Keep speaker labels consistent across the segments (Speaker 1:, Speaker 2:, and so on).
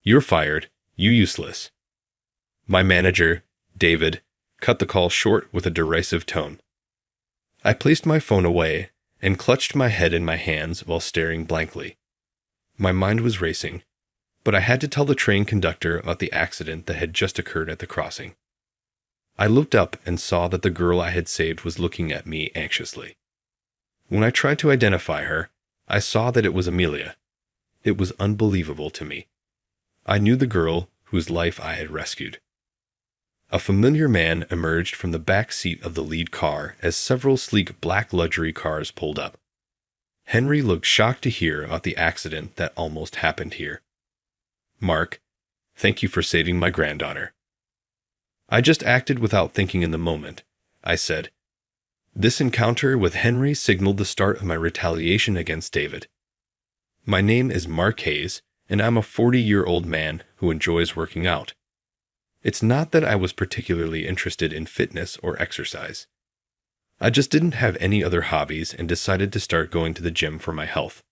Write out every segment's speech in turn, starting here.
Speaker 1: You're fired. You useless." My manager, David, cut the call short with a derisive tone. I placed my phone away and clutched my head in my hands while staring blankly. My mind was racing, but I had to tell the train conductor about the accident that had just occurred at the crossing. I looked up and saw that the girl I had saved was looking at me anxiously. When I tried to identify her, I saw that it was Amelia. It was unbelievable to me. I knew the girl whose life I had rescued. A familiar man emerged from the back seat of the lead car as several sleek black luxury cars pulled up. Henry looked shocked to hear about the accident that almost happened here. "Mark, thank you for saving my granddaughter." I just acted without thinking in the moment, I said. This encounter with Henry signaled the start of my retaliation against David. My name is Mark Hayes, and I'm a 40-year-old man who enjoys working out. It's not that I was particularly interested in fitness or exercise. I just didn't have any other hobbies and decided to start going to the gym for my health.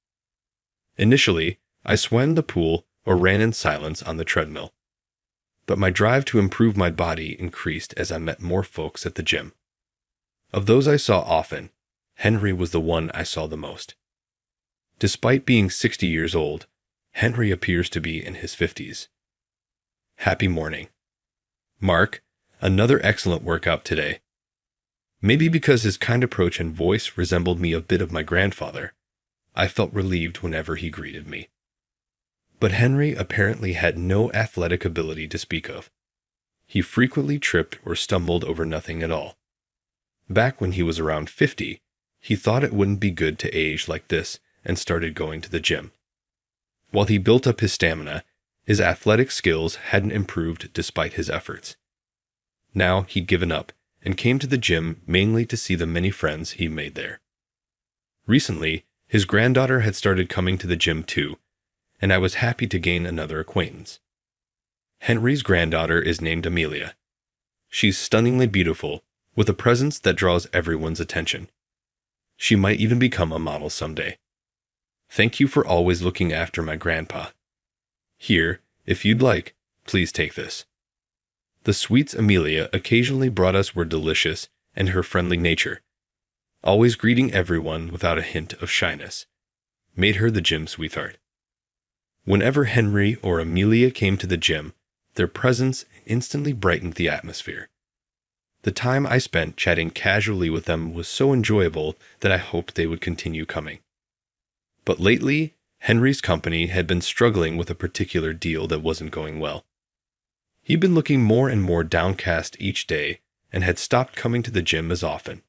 Speaker 1: Initially, I swam the pool or ran in silence on the treadmill. But my drive to improve my body increased as I met more folks at the gym. Of those I saw often, Henry was the one I saw the most. Despite being 60 years old, Henry appears to be in his 50s. Happy morning. Mark, another excellent workout today. Maybe because his kind approach and voice resembled me a bit of my grandfather, I felt relieved whenever he greeted me. But Henry apparently had no athletic ability to speak of. He frequently tripped or stumbled over nothing at all. Back when he was around 50, he thought it wouldn't be good to age like this and started going to the gym. While he built up his stamina, his athletic skills hadn't improved despite his efforts. Now he'd given up and came to the gym mainly to see the many friends he made there. Recently, his granddaughter had started coming to the gym too, and I was happy to gain another acquaintance. Henry's granddaughter is named Amelia. She's stunningly beautiful, with a presence that draws everyone's attention. She might even become a model someday. Thank you for always looking after my grandpa. Here, if you'd like, please take this. The sweets Amelia occasionally brought us were delicious, and her friendly nature, always greeting everyone without a hint of shyness, made her the gym sweetheart. Whenever Henry or Amelia came to the gym, their presence instantly brightened the atmosphere. The time I spent chatting casually with them was so enjoyable that I hoped they would continue coming. But lately, Henry's company had been struggling with a particular deal that wasn't going well. He'd been looking more and more downcast each day and had stopped coming to the gym as often.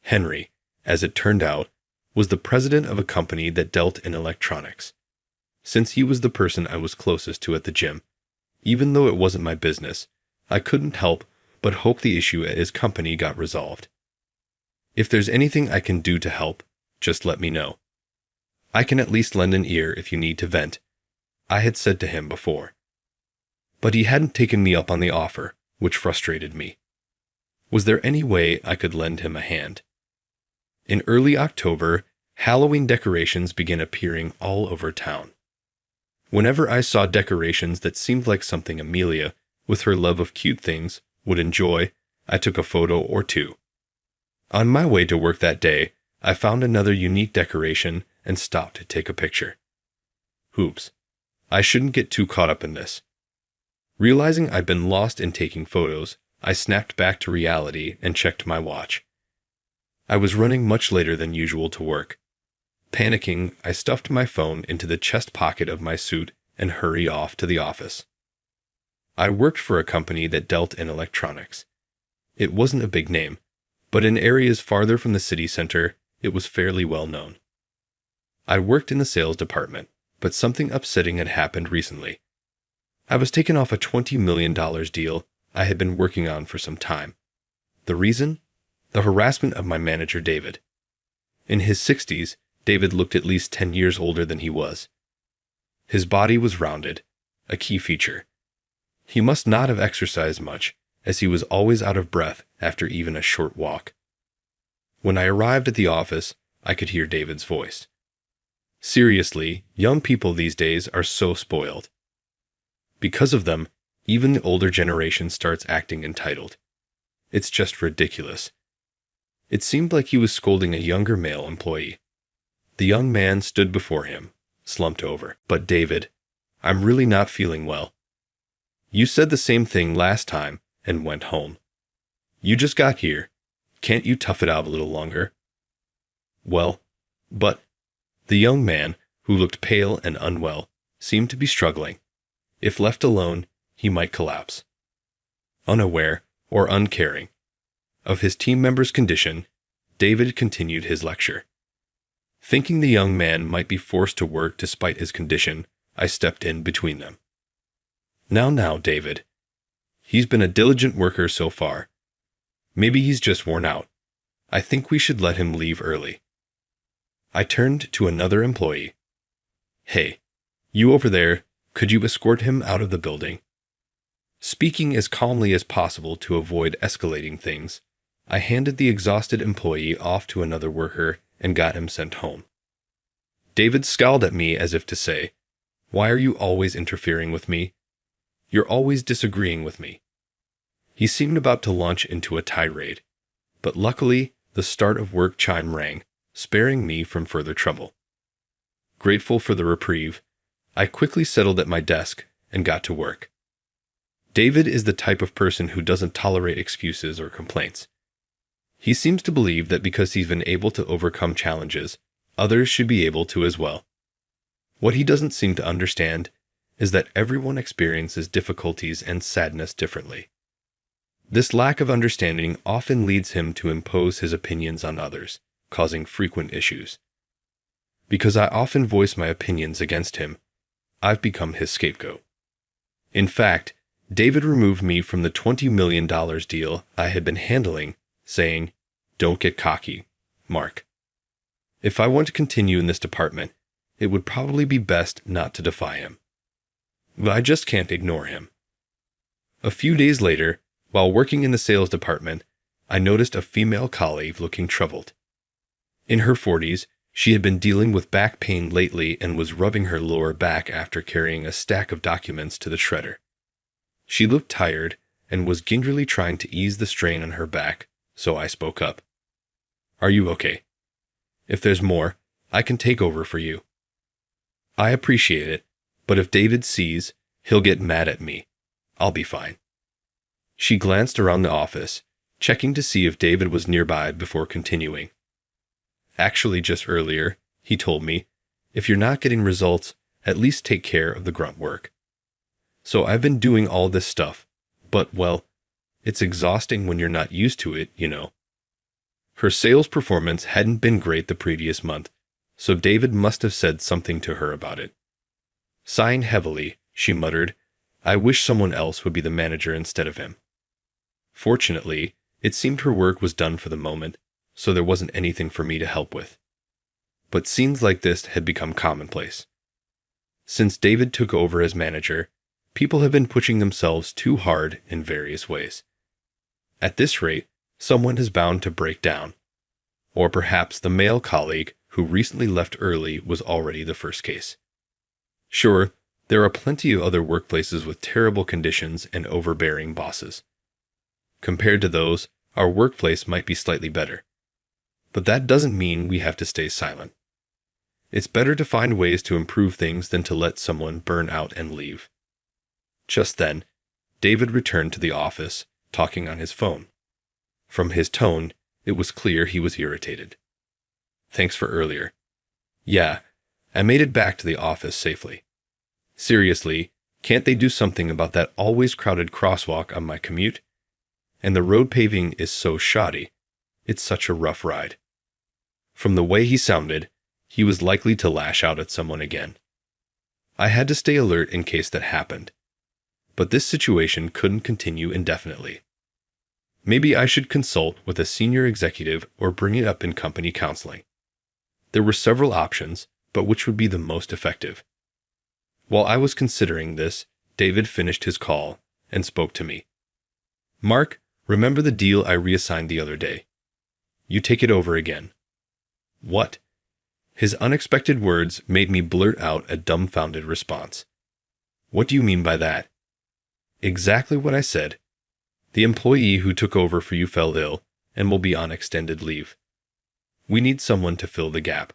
Speaker 1: Henry, as it turned out, was the president of a company that dealt in electronics. Since he was the person I was closest to at the gym, even though it wasn't my business, I couldn't help but hope the issue at his company got resolved. If there's anything I can do to help, just let me know. I can at least lend an ear if you need to vent, I had said to him before. But he hadn't taken me up on the offer, which frustrated me. Was there any way I could lend him a hand? In early October, Halloween decorations began appearing all over town. Whenever I saw decorations that seemed like something Amelia, with her love of cute things, would enjoy, I took a photo or two. On my way to work that day, I found another unique decoration and stopped to take a picture. Oops, I shouldn't get too caught up in this. Realizing I'd been lost in taking photos, I snapped back to reality and checked my watch. I was running much later than usual to work. Panicking, I stuffed my phone into the chest pocket of my suit and hurried off to the office. I worked for a company that dealt in electronics. It wasn't a big name, but in areas farther from the city center, it was fairly well known. I worked in the sales department, but something upsetting had happened recently. I was taken off a $20 million deal I had been working on for some time. The reason? The harassment of my manager, David. In his 60s, David looked at least 10 years older than he was. His body was rounded, a key feature. He must not have exercised much, as he was always out of breath after even a short walk. When I arrived at the office, I could hear David's voice. Seriously, young people these days are so spoiled. Because of them, even the older generation starts acting entitled. It's just ridiculous. It seemed like he was scolding a younger male employee. The young man stood before him, slumped over. But David, I'm really not feeling well. You said the same thing last time and went home. You just got here. Can't you tough it out a little longer? Well, but the young man, who looked pale and unwell, seemed to be struggling. If left alone, he might collapse. Unaware or uncaring of his team member's condition, David continued his lecture. Thinking the young man might be forced to work despite his condition, I stepped in between them. Now, David. He's been a diligent worker so far. Maybe he's just worn out. I think we should let him leave early. I turned to another employee. Hey, you over there, could you escort him out of the building? Speaking as calmly as possible to avoid escalating things, I handed the exhausted employee off to another worker and got him sent home. David scowled at me as if to say, "Why are you always interfering with me? You're always disagreeing with me." He seemed about to launch into a tirade, but luckily the start of work chime rang, sparing me from further trouble. Grateful for the reprieve, I quickly settled at my desk and got to work. David is the type of person who doesn't tolerate excuses or complaints. He seems to believe that because he's been able to overcome challenges, others should be able to as well. What he doesn't seem to understand is that everyone experiences difficulties and sadness differently. This lack of understanding often leads him to impose his opinions on others, causing frequent issues. Because I often voice my opinions against him, I've become his scapegoat. In fact, David removed me from the $20 million deal I had been handling, saying, "Don't get cocky, Mark. If I want to continue in this department, it would probably be best not to defy him." But I just can't ignore him. A few days later, while working in the sales department, I noticed a female colleague looking troubled. In her 40s, she had been dealing with back pain lately and was rubbing her lower back after carrying a stack of documents to the shredder. She looked tired and was gingerly trying to ease the strain on her back, so I spoke up. "Are you okay? If there's more, I can take over for you." "I appreciate it, but if David sees, he'll get mad at me. I'll be fine." She glanced around the office, checking to see if David was nearby before continuing. "Actually, just earlier, he told me, if you're not getting results, at least take care of the grunt work. So I've been doing all this stuff, but, well, it's exhausting when you're not used to it, you know." Her sales performance hadn't been great the previous month, so David must have said something to her about it. Sighing heavily, she muttered, "I wish someone else would be the manager instead of him." Fortunately, it seemed her work was done for the moment, so there wasn't anything for me to help with. But scenes like this had become commonplace. Since David took over as manager, people have been pushing themselves too hard in various ways. At this rate, someone is bound to break down. Or perhaps the male colleague who recently left early was already the first case. Sure, there are plenty of other workplaces with terrible conditions and overbearing bosses. Compared to those, our workplace might be slightly better. But that doesn't mean we have to stay silent. It's better to find ways to improve things than to let someone burn out and leave. Just then, David returned to the office, talking on his phone. From his tone, it was clear he was irritated. "Thanks for earlier. Yeah, I made it back to the office safely. Seriously, can't they do something about that always crowded crosswalk on my commute? And the road paving is so shoddy. It's such a rough ride." From the way he sounded, he was likely to lash out at someone again. I had to stay alert in case that happened. But this situation couldn't continue indefinitely. Maybe I should consult with a senior executive or bring it up in company counseling. There were several options, but which would be the most effective? While I was considering this, David finished his call and spoke to me. "Mark, remember the deal I reassigned the other day? You take it over again." "What?" His unexpected words made me blurt out a dumbfounded response. "What do you mean by that?" Exactly what I said. The employee who took over for you fell ill and will be on extended leave. We need someone to fill the gap.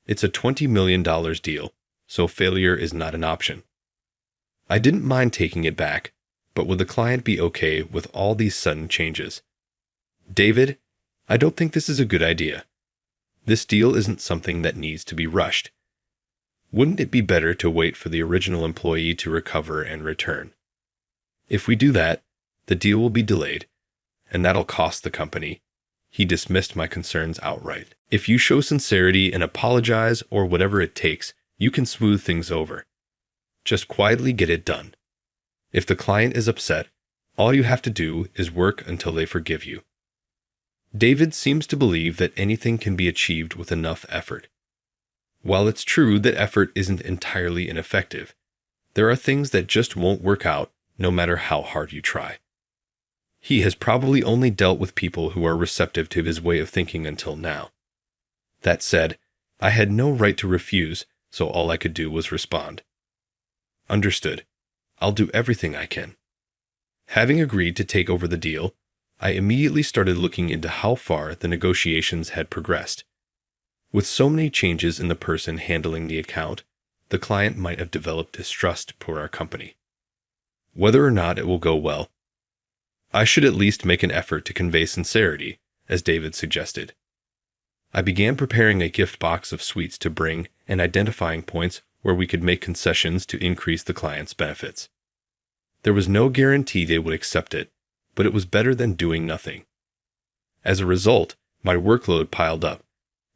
Speaker 1: It's a $20 million deal, so failure is not an option. I didn't mind taking it back, but would the client be okay with all these sudden changes? David, I don't think this is a good idea. This deal isn't something that needs to be rushed. Wouldn't it be better to wait for the original employee to recover and return? If we do that, the deal will be delayed, and that'll cost the company. He dismissed my concerns outright. If you show sincerity and apologize or whatever it takes, you can smooth things over. Just quietly get it done. If the client is upset, all you have to do is work until they forgive you. David seems to believe that anything can be achieved with enough effort. While it's true that effort isn't entirely ineffective, there are things that just won't work out no matter how hard you try. He has probably only dealt with people who are receptive to his way of thinking until now. That said, I had no right to refuse, so all I could do was respond. Understood. I'll do everything I can. Having agreed to take over the deal, I immediately started looking into how far the negotiations had progressed. With so many changes in the person handling the account, the client might have developed distrust for our company. Whether or not it will go well, I should at least make an effort to convey sincerity, as David suggested. I began preparing a gift box of sweets to bring and identifying points where we could make concessions to increase the client's benefits. There was no guarantee they would accept it, but it was better than doing nothing. As a result, my workload piled up,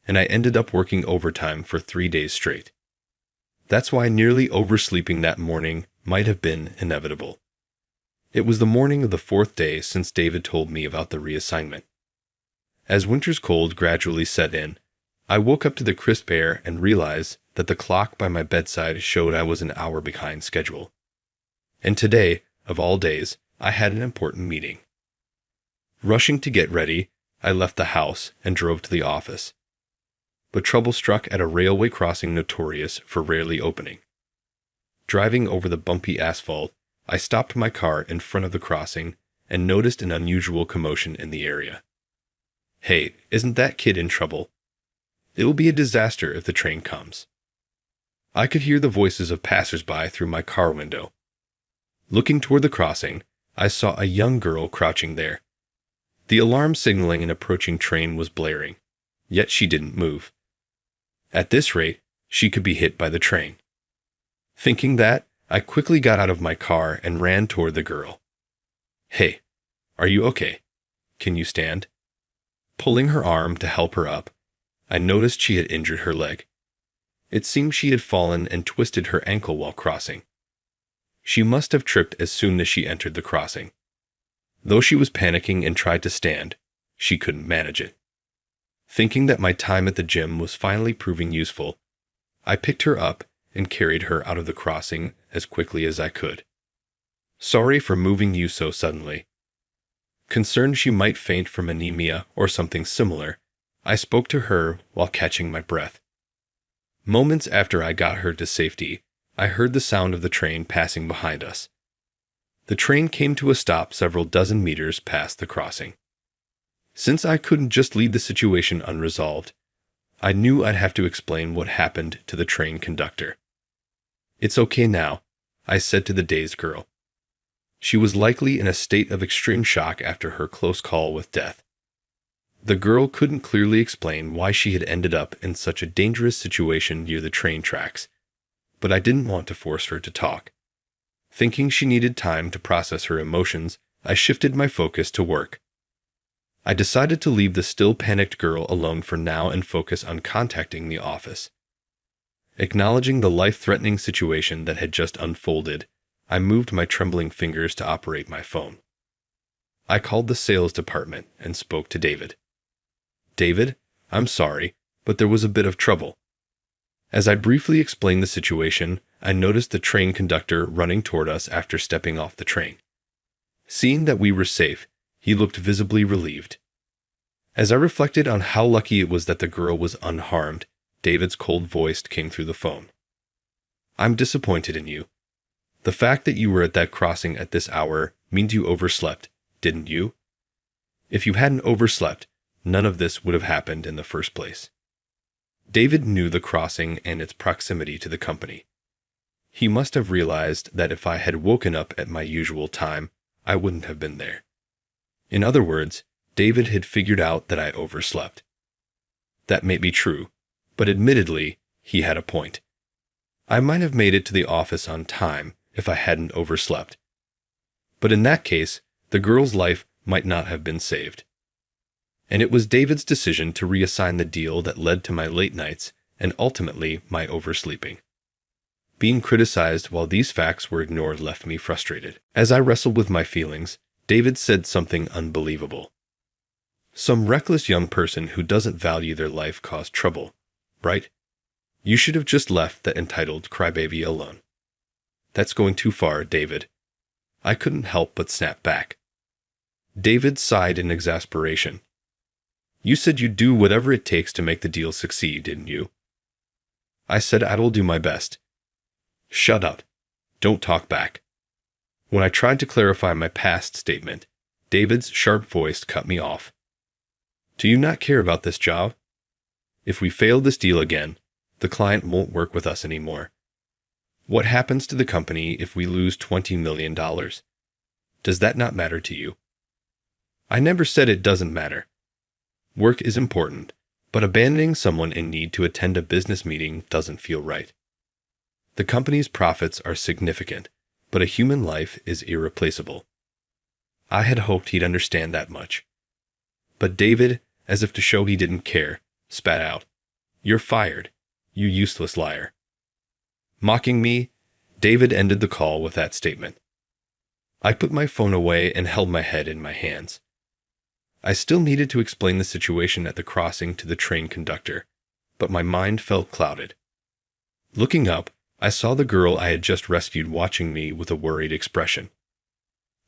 Speaker 1: and I ended up working overtime for 3 days straight. That's why nearly oversleeping that morning might have been inevitable. It was the morning of the 4th day since David told me about the reassignment. As winter's cold gradually set in, I woke up to the crisp air and realized that the clock by my bedside showed I was an hour behind schedule. And today, of all days, I had an important meeting. Rushing to get ready, I left the house and drove to the office. But trouble struck at a railway crossing notorious for rarely opening. Driving over the bumpy asphalt, I stopped my car in front of the crossing and noticed an unusual commotion in the area. Hey, isn't that kid in trouble? It'll be a disaster if the train comes. I could hear the voices of passers-by through my car window. Looking toward the crossing, I saw a young girl crouching there. The alarm signaling an approaching train was blaring, yet she didn't move. At this rate, she could be hit by the train. Thinking that, I quickly got out of my car and ran toward the girl. Hey, are you okay? Can you stand? Pulling her arm to help her up, I noticed she had injured her leg. It seemed she had fallen and twisted her ankle while crossing. She must have tripped as soon as she entered the crossing. Though she was panicking and tried to stand, she couldn't manage it. Thinking that my time at the gym was finally proving useful, I picked her up and carried her out of the crossing as quickly as I could. Sorry for moving you so suddenly. Concerned she might faint from anemia or something similar, I spoke to her while catching my breath. Moments after I got her to safety, I heard the sound of the train passing behind us. The train came to a stop several dozen meters past the crossing. Since I couldn't just leave the situation unresolved, I knew I'd have to explain what happened to the train conductor. It's okay now, I said to the dazed girl. She was likely in a state of extreme shock after her close call with death. The girl couldn't clearly explain why she had ended up in such a dangerous situation near the train tracks, but I didn't want to force her to talk. Thinking she needed time to process her emotions, I shifted my focus to work. I decided to leave the still panicked girl alone for now and focus on contacting the office. Acknowledging the life-threatening situation that had just unfolded, I moved my trembling fingers to operate my phone. I called the sales department and spoke to David. David, I'm sorry, but there was a bit of trouble. As I briefly explained the situation, I noticed the train conductor running toward us after stepping off the train. Seeing that we were safe, he looked visibly relieved. As I reflected on how lucky it was that the girl was unharmed, David's cold voice came through the phone. I'm disappointed in you. The fact that you were at that crossing at this hour means you overslept, didn't you? If you hadn't overslept, none of this would have happened in the first place. David knew the crossing and its proximity to the company. He must have realized that if I had woken up at my usual time, I wouldn't have been there. In other words, David had figured out that I overslept. That may be true, but admittedly, he had a point. I might have made it to the office on time if I hadn't overslept. But in that case, the girl's life might not have been saved. And it was David's decision to reassign the deal that led to my late nights and ultimately my oversleeping. Being criticized while these facts were ignored left me frustrated. As I wrestled with my feelings, David said something unbelievable. Some reckless young person who doesn't value their life caused trouble, right? You should have just left that entitled crybaby alone. That's going too far, David. I couldn't help but snap back. David sighed in exasperation. You said you'd do whatever it takes to make the deal succeed, didn't you? I said I will do my best. Shut up. Don't talk back. When I tried to clarify my past statement, David's sharp voice cut me off. Do you not care about this job? If we fail this deal again, the client won't work with us anymore. What happens to the company if we lose $20 million? Does that not matter to you? I never said it doesn't matter. Work is important, but abandoning someone in need to attend a business meeting doesn't feel right. The company's profits are significant, but a human life is irreplaceable. I had hoped he'd understand that much. But David, as if to show he didn't care, spat out, "You're fired, you useless liar." Mocking me, David ended the call with that statement. I put my phone away and held my head in my hands. I still needed to explain the situation at the crossing to the train conductor, but my mind felt clouded. Looking up, I saw the girl I had just rescued watching me with a worried expression.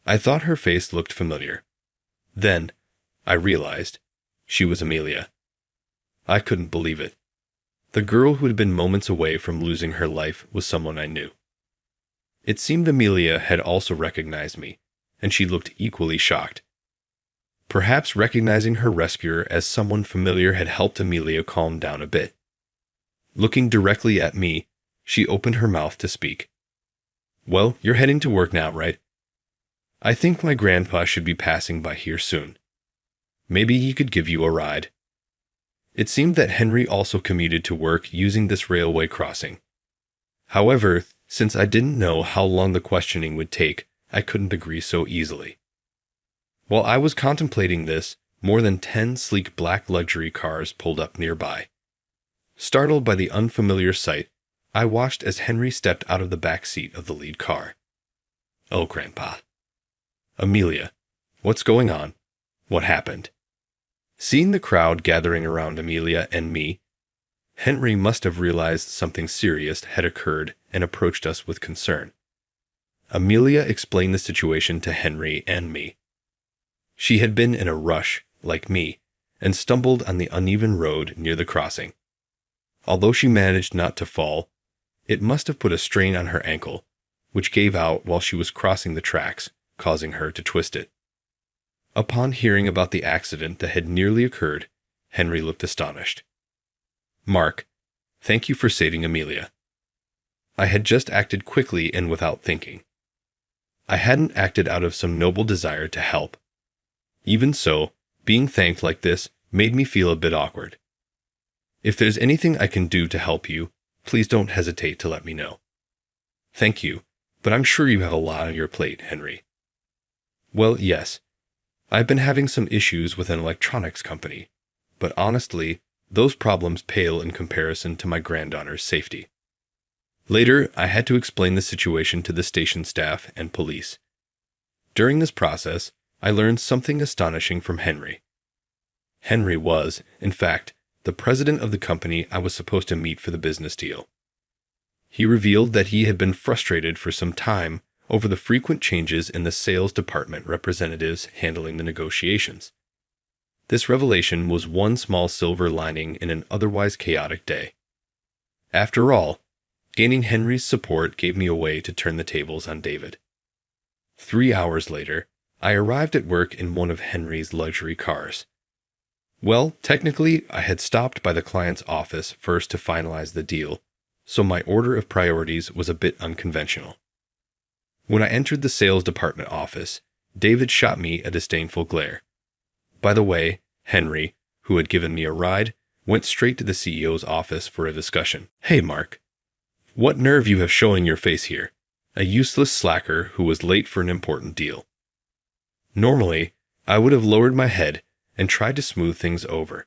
Speaker 1: I thought her face looked familiar. Then, I realized, she was Amelia. I couldn't believe it. The girl who had been moments away from losing her life was someone I knew. It seemed Amelia had also recognized me, and she looked equally shocked. Perhaps recognizing her rescuer as someone familiar had helped Amelia calm down a bit. Looking directly at me, she opened her mouth to speak. "Well, you're heading to work now, right? I think my grandpa should be passing by here soon. Maybe he could give you a ride." It seemed that Henry also commuted to work using this railway crossing. However, since I didn't know how long the questioning would take, I couldn't agree so easily. While I was contemplating this, more than 10 sleek black luxury cars pulled up nearby. Startled by the unfamiliar sight, I watched as Henry stepped out of the back seat of the lead car. "Oh, Grandpa." "Amelia, what's going on? What happened?" Seeing the crowd gathering around Amelia and me, Henry must have realized something serious had occurred and approached us with concern. Amelia explained the situation to Henry and me. She had been in a rush, like me, and stumbled on the uneven road near the crossing. Although she managed not to fall, it must have put a strain on her ankle, which gave out while she was crossing the tracks, causing her to twist it. Upon hearing about the accident that had nearly occurred, Henry looked astonished. "Mark, thank you for saving Amelia. I had just acted quickly and without thinking. I hadn't acted out of some noble desire to help. Even so, being thanked like this made me feel a bit awkward. If there's anything I can do to help you, please don't hesitate to let me know." "Thank you, but I'm sure you have a lot on your plate, Henry." "Well, yes. I've been having some issues with an electronics company, but honestly, those problems pale in comparison to my granddaughter's safety." Later, I had to explain the situation to the station staff and police. During this process, I learned something astonishing from Henry. Henry was, in fact, the president of the company I was supposed to meet for the business deal. He revealed that he had been frustrated for some time over the frequent changes in the sales department representatives handling the negotiations. This revelation was one small silver lining in an otherwise chaotic day. After all, Gaining Henry's support gave me a way to turn the tables on David. 3 hours later, I arrived at work in one of Henry's luxury cars. Well, technically, I had stopped by the client's office first to finalize the deal, so my order of priorities was a bit unconventional. When I entered the sales department office, David shot me a disdainful glare. By the way, Henry, who had given me a ride, went straight to the CEO's office for a discussion. "Hey, Mark. What nerve you have showing your face here? A useless slacker who was late for an important deal." Normally, I would have lowered my head and tried to smooth things over.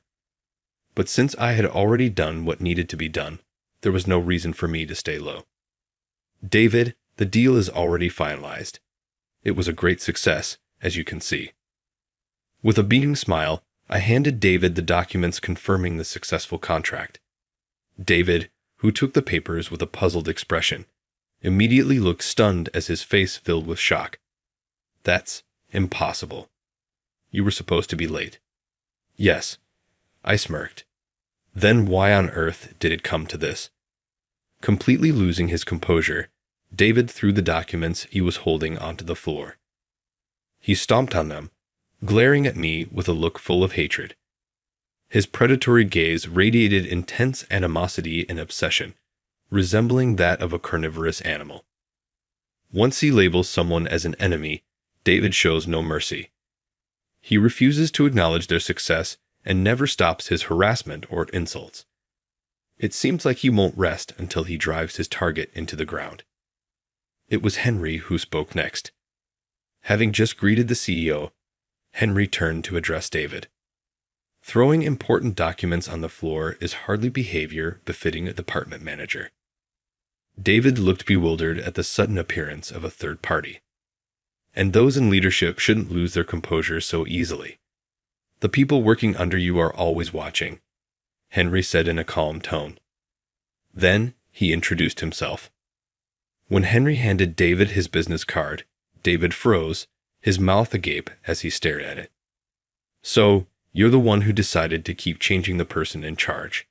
Speaker 1: But since I had already done what needed to be done, there was no reason for me to stay low. "David, the deal is already finalized. It was a great success, as you can see." With a beaming smile, I handed David the documents confirming the successful contract. David, who took the papers with a puzzled expression, immediately looked stunned as his face filled with shock. "That's impossible. You were supposed to be late." "Yes," I smirked. Then why on earth did it come to this? Completely losing his composure, David threw the documents he was holding onto the floor. He stomped on them, glaring at me with a look full of hatred. His predatory gaze radiated intense animosity and obsession, resembling that of a carnivorous animal. Once he labels someone as an enemy, David shows no mercy. He refuses to acknowledge their success and never stops his harassment or insults. It seems like he won't rest until he drives his target into the ground. It was Henry who spoke next. Having just greeted the CEO, Henry turned to address David. Throwing important documents on the floor is hardly behavior befitting a department manager. David looked bewildered at the sudden appearance of a third party. And those in leadership shouldn't lose their composure so easily. "The people working under you are always watching," Henry said in a calm tone. Then he introduced himself. When Henry handed David his business card, David froze, his mouth agape as he stared at it. "So, you're the one who decided to keep changing the person in charge.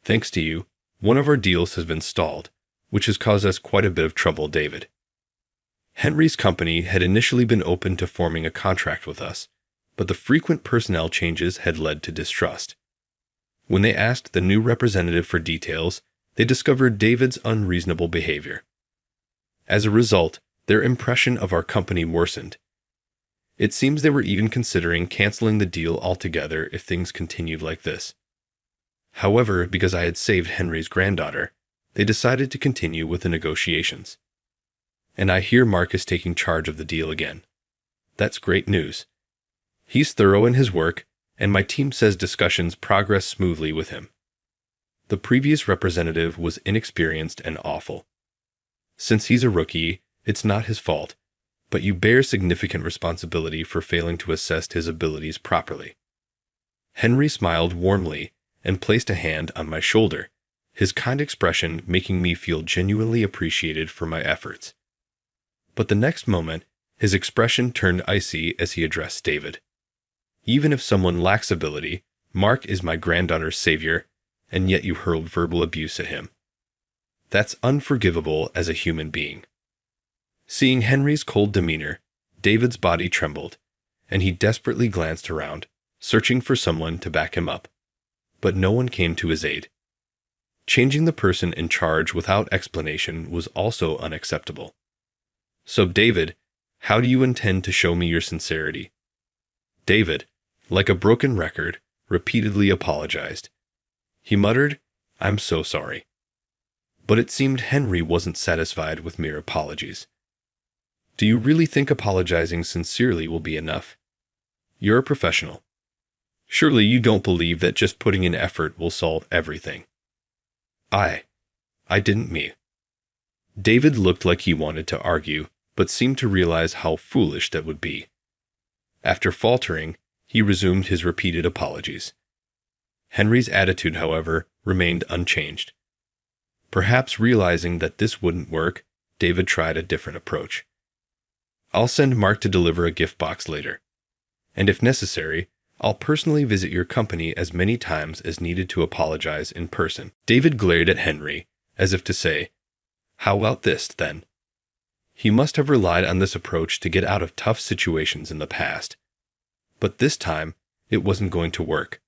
Speaker 1: Thanks to you, one of our deals has been stalled, which has caused us quite a bit of trouble, David." Henry's company had initially been open to forming a contract with us, but the frequent personnel changes had led to distrust. When they asked the new representative for details, they discovered David's unreasonable behavior. As a result, their impression of our company worsened. It seems they were even considering canceling the deal altogether if things continued like this. However, because I had saved Henry's granddaughter, they decided to continue with the negotiations. And I hear Mark is taking charge of the deal again. That's great news. He's thorough in his work, and my team says discussions progress smoothly with him. The previous representative was inexperienced and awful. Since he's a rookie, it's not his fault, but you bear significant responsibility for failing to assess his abilities properly. Henry smiled warmly and placed a hand on my shoulder, his kind expression making me feel genuinely appreciated for my efforts. But the next moment, his expression turned icy as he addressed David. "Even if someone lacks ability, Mark is my granddaughter's savior, and yet you hurled verbal abuse at him. That's unforgivable as a human being." Seeing Henry's cold demeanor, David's body trembled, and he desperately glanced around, searching for someone to back him up. But no one came to his aid. Changing the person in charge without explanation was also unacceptable. "So, David, how do you intend to show me your sincerity?" David, like a broken record, repeatedly apologized. He muttered, "I'm so sorry." But it seemed Henry wasn't satisfied with mere apologies. "Do you really think apologizing sincerely will be enough? You're a professional. Surely you don't believe that just putting in effort will solve everything." I didn't mean. David looked like he wanted to argue, but seemed to realize how foolish that would be. After faltering, he resumed his repeated apologies. Henry's attitude, however, remained unchanged. Perhaps realizing that this wouldn't work, David tried a different approach. "I'll send Mark to deliver a gift box later. And if necessary, I'll personally visit your company as many times as needed to apologize in person." David glared at Henry, as if to say, "How about this, then?" He must have relied on this approach to get out of tough situations in the past. But this time, it wasn't going to work.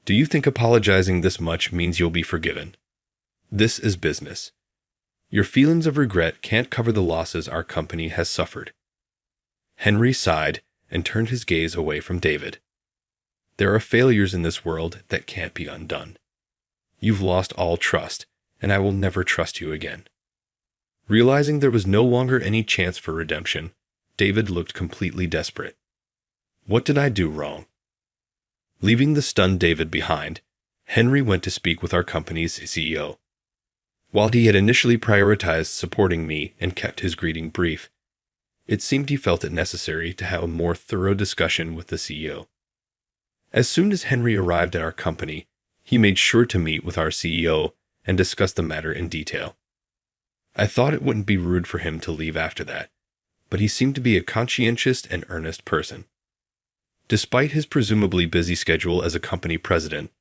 Speaker 1: Do you think apologizing this much means you'll be forgiven? This is business. Your feelings of regret can't cover the losses our company has suffered. Henry sighed and turned his gaze away from David. There are failures in this world that can't be undone. You've lost all trust, and I will never trust you again. Realizing there was no longer any chance for redemption, David looked completely desperate. What did I do wrong? Leaving the stunned David behind, Henry went to speak with our company's CEO. While he had initially prioritized supporting me and kept his greeting brief, it seemed he felt it necessary to have a more thorough discussion with the CEO. As soon as Henry arrived at our company, he made sure to meet with our CEO and discuss the matter in detail. I thought it wouldn't be rude for him to leave after that, but he seemed to be a conscientious and earnest person. Despite his presumably busy schedule as a company president,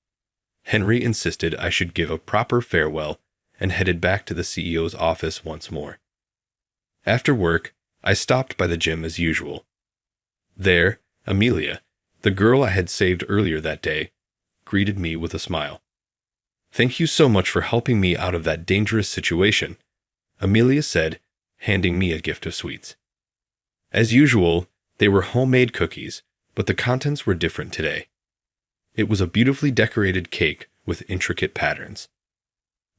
Speaker 1: Henry insisted I should give a proper farewell and headed back to the CEO's office once more. After work, I stopped by the gym as usual. There, Amelia, the girl I had saved earlier that day, greeted me with a smile. "Thank you so much for helping me out of that dangerous situation," Amelia said, handing me a gift of sweets. As usual, they were homemade cookies, but the contents were different today. It was a beautifully decorated cake with intricate patterns.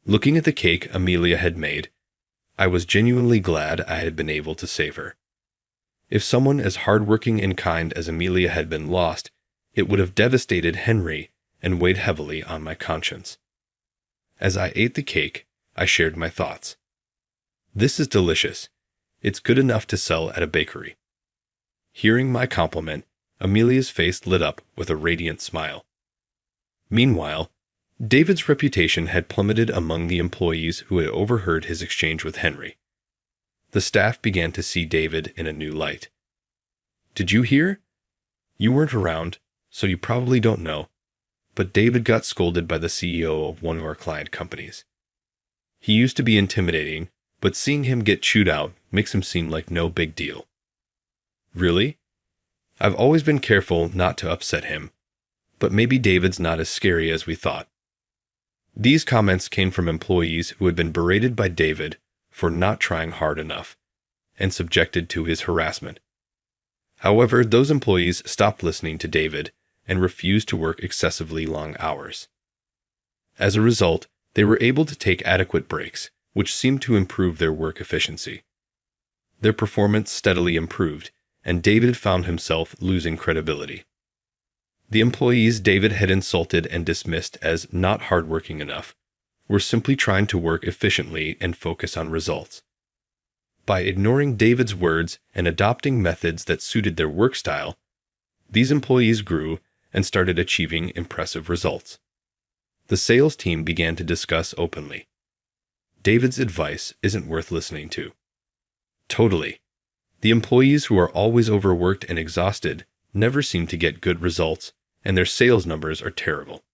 Speaker 1: Looking at the cake Amelia had made, I was genuinely glad I had been able to save her. If someone as hardworking and kind as Amelia had been lost, it would have devastated Henry and weighed heavily on my conscience. As I ate the cake, I shared my thoughts. "This is delicious. It's good enough to sell at a bakery." Hearing my compliment, Amelia's face lit up with a radiant smile. Meanwhile, David's reputation had plummeted among the employees who had overheard his exchange with Henry. The staff began to see David in a new light. "Did you hear? You weren't around, so you probably don't know, but David got scolded by the CEO of one of our client companies. He used to be intimidating, but seeing him get chewed out makes him seem like no big deal." "Really? I've always been careful not to upset him, but maybe David's not as scary as we thought." These comments came from employees who had been berated by David for not trying hard enough and subjected to his harassment. However, those employees stopped listening to David and refused to work excessively long hours. As a result, they were able to take adequate breaks, which seemed to improve their work efficiency. Their performance steadily improved, and David found himself losing credibility. The employees David had insulted and dismissed as not hardworking enough were simply trying to work efficiently and focus on results. By ignoring David's words and adopting methods that suited their work style, these employees grew and started achieving impressive results. The sales team began to discuss openly. "David's advice isn't worth listening to." Totally. The employees who are always overworked and exhausted never seem to get good results, and their sales numbers are terrible.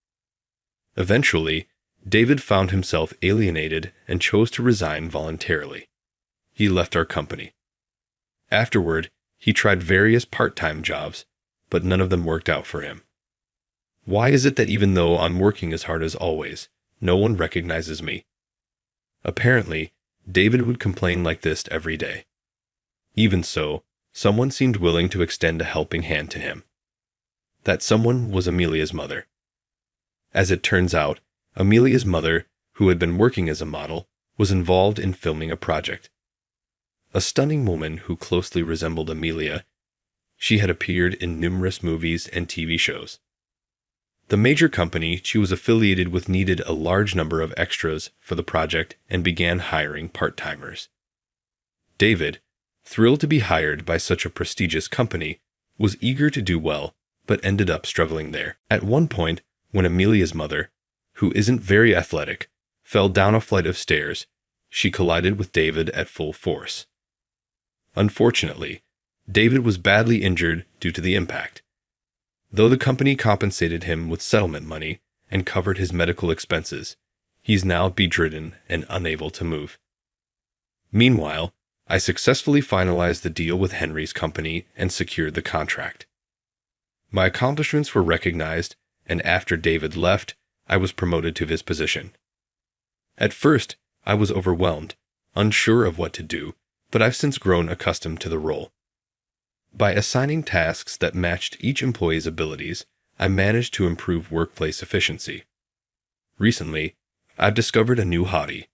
Speaker 1: Eventually, David found himself alienated and chose to resign voluntarily. He left our company. Afterward, he tried various part-time jobs, but none of them worked out for him. Why is it that even though I'm working as hard as always, no one recognizes me? Apparently, David would complain like this every day. Even so, someone seemed willing to extend a helping hand to him. That someone was Amelia's mother. As it turns out, Amelia's mother, who had been working as a model, was involved in filming a project. A stunning woman who closely resembled Amelia, she had appeared in numerous movies and TV shows. The major company she was affiliated with needed a large number of extras for the project and began hiring part-timers. David, thrilled to be hired by such a prestigious company, was eager to do well, but ended up struggling there. At one point, when Amelia's mother, who isn't very athletic, fell down a flight of stairs, she collided with David at full force. Unfortunately, David was badly injured due to the impact. Though the company compensated him with settlement money and covered his medical expenses, He's now bedridden and unable to move. Meanwhile, I successfully finalized the deal with Henry's company and secured the contract. My accomplishments were recognized, and after David left, I was promoted to his position. At first, I was overwhelmed, unsure of what to do, but I've since grown accustomed to the role. By assigning tasks that matched each employee's abilities, I managed to improve workplace efficiency. Recently, I've discovered a new hobby: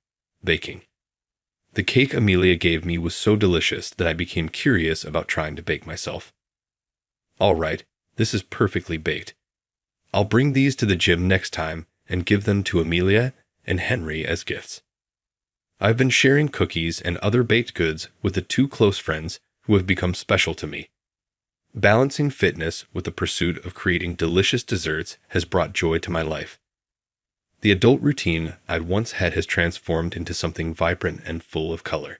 Speaker 1: baking. The cake Amelia gave me was so delicious that I became curious about trying to bake myself. All right, this is perfectly baked. I'll bring these to the gym next time and give them to Amelia and Henry as gifts. I've been sharing cookies and other baked goods with the two close friends who have become special to me. Balancing fitness with the pursuit of creating delicious desserts has brought joy to my life. The adult routine I'd once had has transformed into something vibrant and full of color.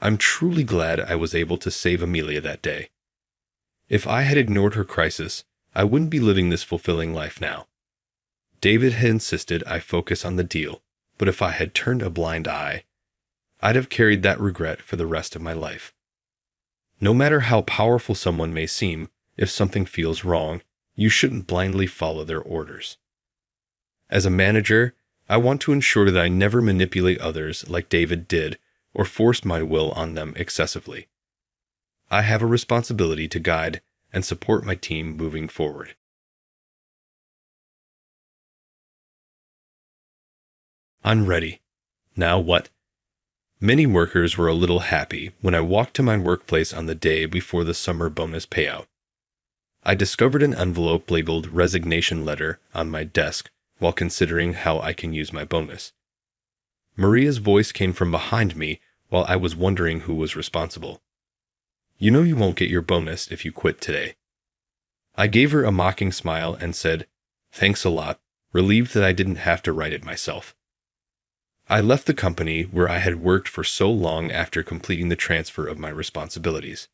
Speaker 1: I'm truly glad I was able to save Amelia that day. If I had ignored her crisis, I wouldn't be living this fulfilling life now. David had insisted I focus on the deal, but if I had turned a blind eye, I'd have carried that regret for the rest of my life. No matter how powerful someone may seem, if something feels wrong, you shouldn't blindly follow their orders. As a manager, I want to ensure that I never manipulate others like David did or force my will on them excessively. I have a responsibility to guide and support my team moving forward. I'm ready. Now what? Many workers were a little happy when I walked to my workplace on the day before the summer bonus payout. I discovered an envelope labeled Resignation Letter on my desk while considering how I can use my bonus. Maria's voice came from behind me while I was wondering who was responsible. You know you won't get your bonus if you quit today. I gave her a mocking smile and said, "Thanks a lot," relieved that I didn't have to write it myself. I left the company where I had worked for so long after completing the transfer of my responsibilities.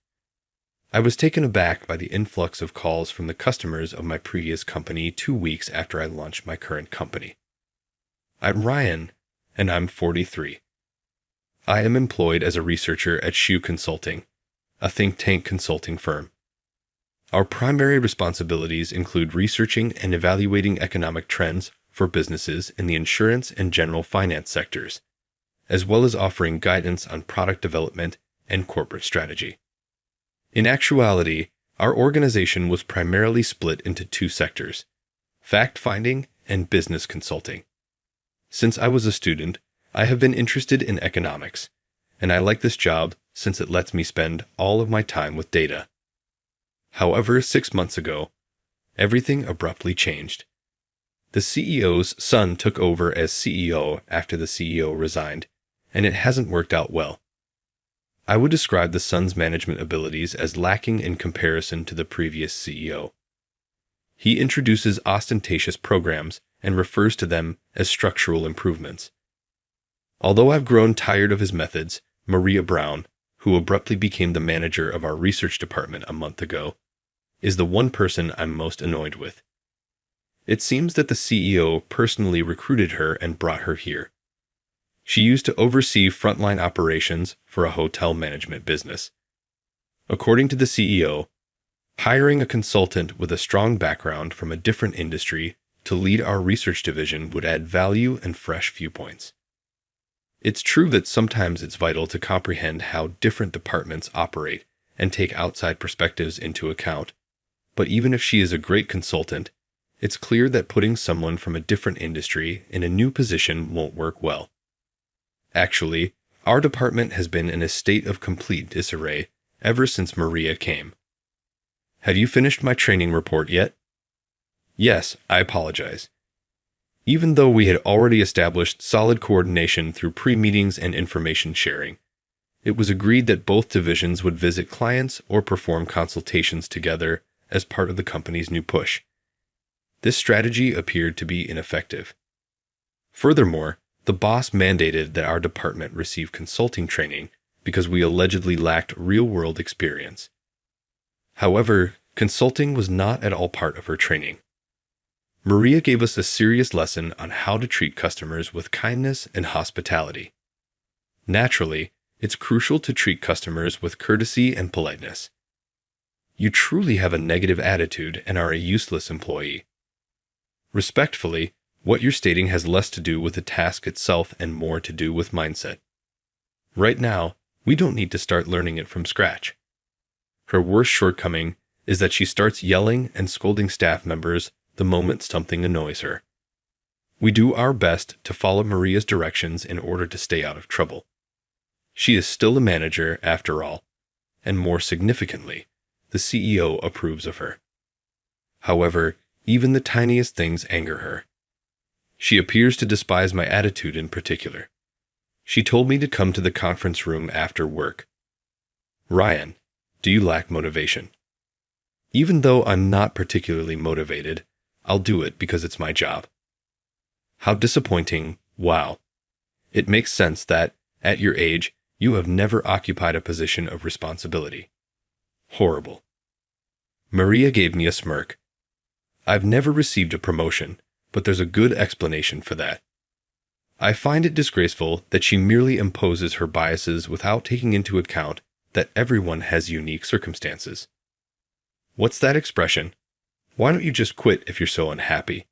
Speaker 1: I was taken aback by the influx of calls from the customers of my previous company 2 weeks after I launched my current company. I'm Ryan, and I'm 43. I am employed as a researcher at Shoe Consulting, a think tank consulting firm. Our primary responsibilities include researching and evaluating economic trends for businesses in the insurance and general finance sectors, as well as offering guidance on product development and corporate strategy. In actuality, our organization was primarily split into 2 sectors: fact-finding and business consulting. Since I was a student, I have been interested in economics, and I like this job since it lets me spend all of my time with data. However, 6 months ago, everything abruptly changed. The CEO's son took over as CEO after the CEO resigned, and it hasn't worked out well. I would describe the son's management abilities as lacking in comparison to the previous CEO. He introduces ostentatious programs and refers to them as structural improvements. Although I've grown tired of his methods, Maria Brown, who abruptly became the manager of our research department a month ago, is the one person I'm most annoyed with. It seems that the CEO personally recruited her and brought her here. She used to oversee frontline operations for a hotel management business. According to the CEO, hiring a consultant with a strong background from a different industry to lead our research division would add value and fresh viewpoints. It's true that sometimes it's vital to comprehend how different departments operate and take outside perspectives into account, but even if she is a great consultant, it's clear that putting someone from a different industry in a new position won't work well. Actually, our department has been in a state of complete disarray ever since Maria came. Have you finished my training report yet? Yes, I apologize. Even though we had already established solid coordination through pre-meetings and information sharing, it was agreed that both divisions would visit clients or perform consultations together as part of the company's new push. This strategy appeared to be ineffective. Furthermore, the boss mandated that our department receive consulting training because we allegedly lacked real-world experience. However, consulting was not at all part of her training. Maria gave us a serious lesson on how to treat customers with kindness and hospitality. Naturally, it's crucial to treat customers with courtesy and politeness. You truly have a negative attitude and are a useless employee. Respectfully, what you're stating has less to do with the task itself and more to do with mindset. Right now, we don't need to start learning it from scratch. Her worst shortcoming is that she starts yelling and scolding staff members the moment something annoys her. We do our best to follow Maria's directions in order to stay out of trouble. She is still a manager after all, and more significantly, the CEO approves of her. However, even the tiniest things anger her. She appears to despise my attitude in particular. She told me to come to the conference room after work. Ryan, do you lack motivation? Even though I'm not particularly motivated, I'll do it because it's my job. How disappointing, wow. It makes sense that, at your age, you have never occupied a position of responsibility. Horrible. Maria gave me a smirk. I've never received a promotion, but there's a good explanation for that. I find it disgraceful that she merely imposes her biases without taking into account that everyone has unique circumstances. What's that expression? Why don't you just quit if you're so unhappy?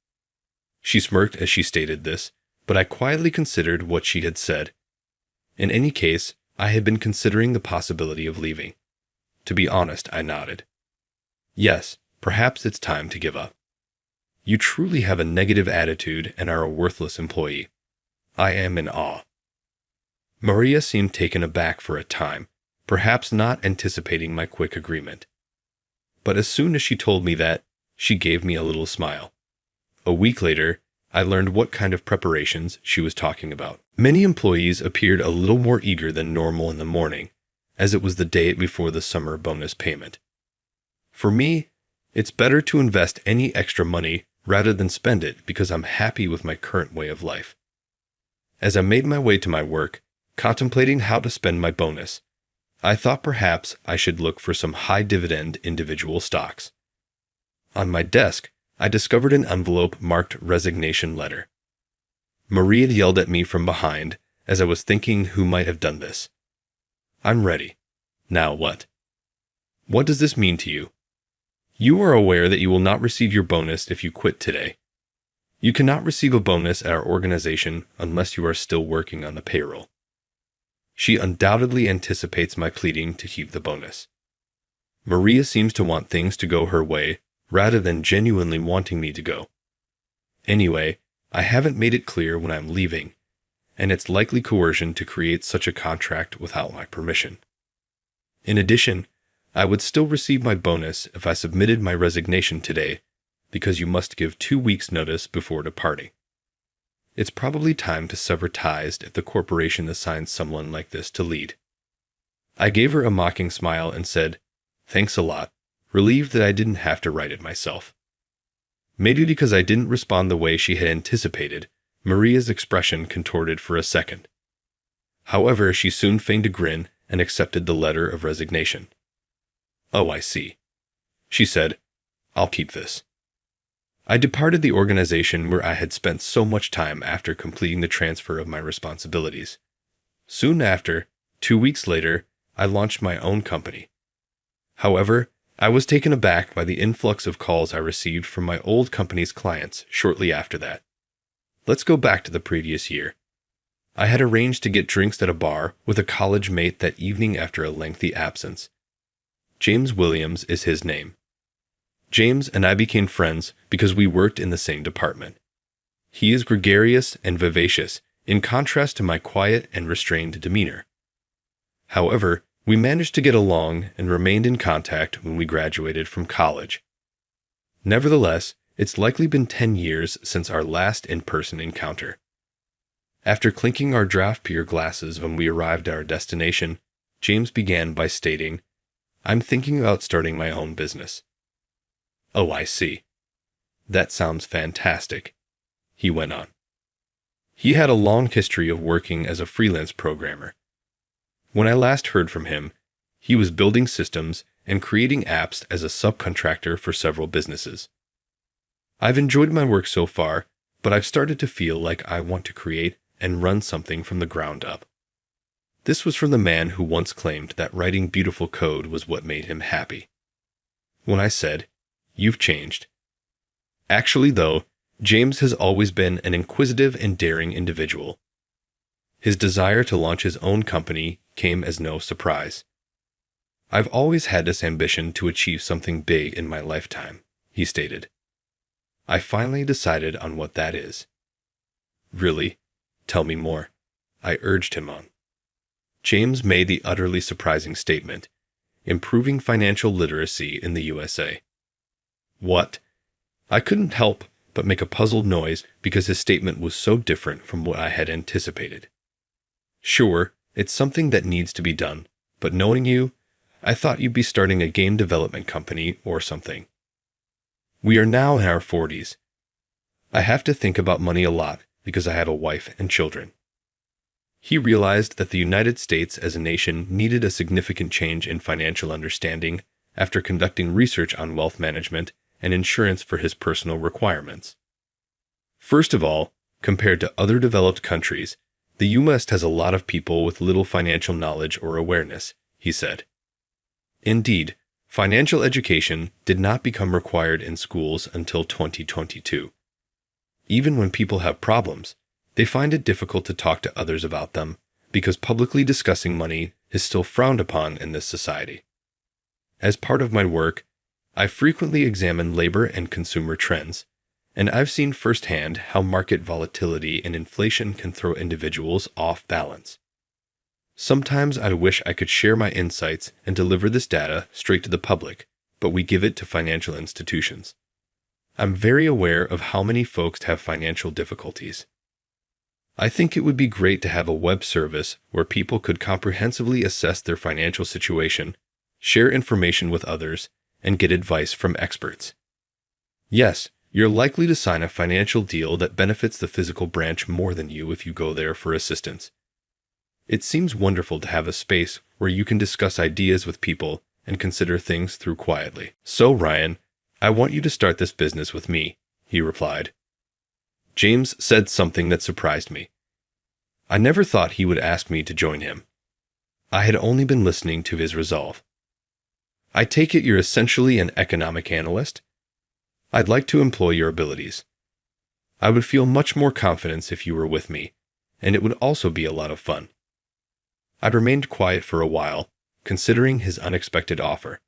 Speaker 1: She smirked as she stated this, but I quietly considered what she had said. In any case, I had been considering the possibility of leaving. To be honest, I nodded. Yes, perhaps it's time to give up. You truly have a negative attitude and are a worthless employee. I am in awe. Maria seemed taken aback for a time, perhaps not anticipating my quick agreement. But as soon as she told me that, she gave me a little smile. A week later, I learned what kind of preparations she was talking about. Many employees appeared a little more eager than normal in the morning, as it was the day before the summer bonus payment. For me, it's better to invest any extra money rather than spend it because I'm happy with my current way of life. As I made my way to my work, contemplating how to spend my bonus, I thought perhaps I should look for some high-dividend individual stocks. On my desk, I discovered an envelope marked Resignation letter. Maria yelled at me from behind as I was thinking who might have done this. I'm ready. Now what? What does this mean to you? You are aware that you will not receive your bonus if you quit today. You cannot receive a bonus at our organization unless you are still working on the payroll. She undoubtedly anticipates my pleading to keep the bonus. Maria seems to want things to go her way rather than genuinely wanting me to go. Anyway, I haven't made it clear when I'm leaving, and it's likely coercion to create such a contract without my permission. In addition, I would still receive my bonus if I submitted my resignation today, because you must give 2 weeks' notice before departing. It's probably time to sever ties if the corporation assigns someone like this to lead. I gave her a mocking smile and said, "Thanks a lot," relieved that I didn't have to write it myself. Maybe because I didn't respond the way she had anticipated, Maria's expression contorted for a second. However, she soon feigned a grin and accepted the letter of resignation. "Oh, I see," she said. "I'll keep this." I departed the organization where I had spent so much time after completing the transfer of my responsibilities. Soon after, 2 weeks later, I launched my own company. However, I was taken aback by the influx of calls I received from my old company's clients shortly after that. Let's go back to the previous year. I had arranged to get drinks at a bar with a college mate that evening after a lengthy absence. James Williams is his name. James and I became friends because we worked in the same department. He is gregarious and vivacious, in contrast to my quiet and restrained demeanor. However, we managed to get along and remained in contact when we graduated from college. Nevertheless, it's likely been 10 years since our last in-person encounter. After clinking our draft beer glasses when we arrived at our destination, James began by stating, "I'm thinking about starting my own business." "Oh, I see. That sounds fantastic," he went on. He had a long history of working as a freelance programmer. When I last heard from him, he was building systems and creating apps as a subcontractor for several businesses. I've enjoyed my work so far, but I've started to feel like I want to create and run something from the ground up. This was from the man who once claimed that writing beautiful code was what made him happy. When I said, "You've changed." Actually, though, James has always been an inquisitive and daring individual. His desire to launch his own company came as no surprise. "I've always had this ambition to achieve something big in my lifetime," he stated. "I finally decided on what that is." "Really? Tell me more," I urged him on. James made the utterly surprising statement, "Improving financial literacy in the USA." What? I couldn't help but make a puzzled noise because his statement was so different from what I had anticipated. "Sure, it's something that needs to be done, but knowing you, I thought you'd be starting a game development company or something." We are now in our 40s. I have to think about money a lot because I have a wife and children. He realized that the United States as a nation needed a significant change in financial understanding after conducting research on wealth management and insurance for his personal requirements. First of all, compared to other developed countries, the U.S. has a lot of people with little financial knowledge or awareness, he said. Indeed, financial education did not become required in schools until 2022. Even when people have problems, they find it difficult to talk to others about them because publicly discussing money is still frowned upon in this society. As part of my work, I frequently examine labor and consumer trends, and I've seen firsthand how market volatility and inflation can throw individuals off balance. Sometimes I wish I could share my insights and deliver this data straight to the public, but we give it to financial institutions. I'm very aware of how many folks have financial difficulties. I think it would be great to have a web service where people could comprehensively assess their financial situation, share information with others, and get advice from experts. Yes, you're likely to sign a financial deal that benefits the physical branch more than you if you go there for assistance. It seems wonderful to have a space where you can discuss ideas with people and consider things through quietly. "So, Ryan, I want you to start this business with me," he replied. James said something that surprised me. I never thought he would ask me to join him. I had only been listening to his resolve. "I take it you're essentially an economic analyst? I'd like to employ your abilities. I would feel much more confidence if you were with me, and it would also be a lot of fun." I remained quiet for a while, considering his unexpected offer.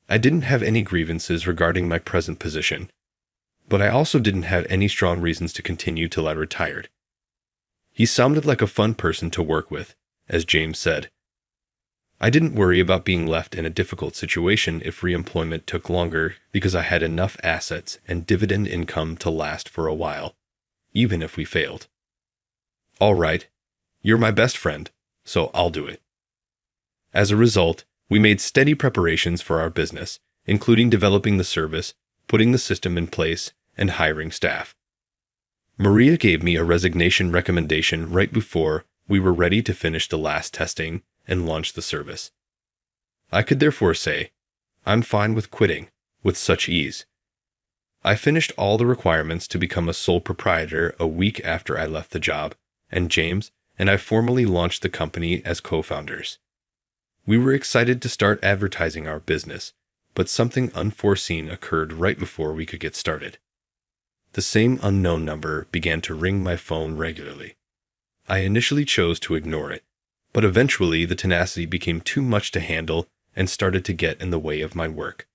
Speaker 1: I didn't have any grievances regarding my present position, but I also didn't have any strong reasons to continue till I retired. He sounded like a fun person to work with, as James said. I didn't worry about being left in a difficult situation if reemployment took longer because I had enough assets and dividend income to last for a while, even if we failed. "All right, you're my best friend, so I'll do it." As a result, we made steady preparations for our business, including developing the service, putting the system in place, and hiring staff. Maria gave me a resignation recommendation right before we were ready to finish the last testing and launch the service. I could therefore say, I'm fine with quitting with such ease. I finished all the requirements to become a sole proprietor a week after I left the job, and James and I formally launched the company as co-founders. We were excited to start advertising our business, but something unforeseen occurred right before we could get started. The same unknown number began to ring my phone regularly. I initially chose to ignore it, but eventually the tenacity became too much to handle and started to get in the way of my work.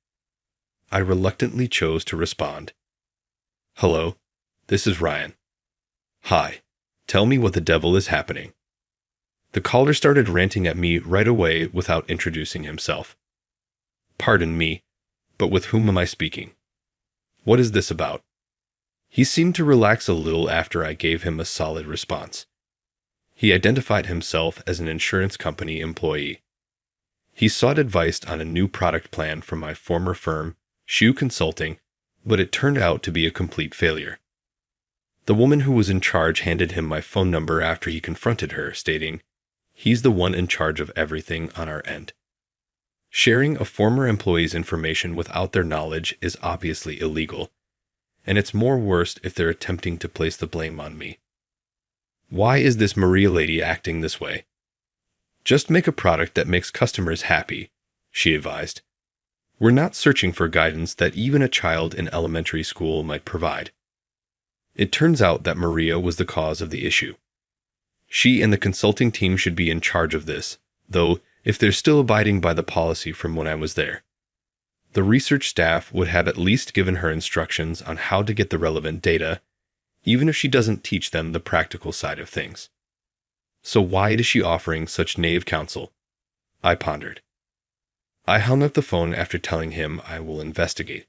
Speaker 1: I reluctantly chose to respond. "Hello, this is Ryan." "Hi, tell me what the devil is happening." The caller started ranting at me right away without introducing himself. "Pardon me, but with whom am I speaking? What is this about?" He seemed to relax a little after I gave him a solid response. He identified himself as an insurance company employee. He sought advice on a new product plan from my former firm, Shoe Consulting, but it turned out to be a complete failure. The woman who was in charge handed him my phone number after he confronted her, stating, "He's the one in charge of everything on our end." Sharing a former employee's information without their knowledge is obviously illegal, and it's more worse if they're attempting to place the blame on me. Why is this Maria lady acting this way? Just make a product that makes customers happy, she advised. We're not searching for guidance that even a child in elementary school might provide. It turns out that Maria was the cause of the issue. She and the consulting team should be in charge of this, though, if they're still abiding by the policy from when I was there. The research staff would have at least given her instructions on how to get the relevant data, even if she doesn't teach them the practical side of things. So why is she offering such naive counsel? I pondered. I hung up the phone after telling him I will investigate.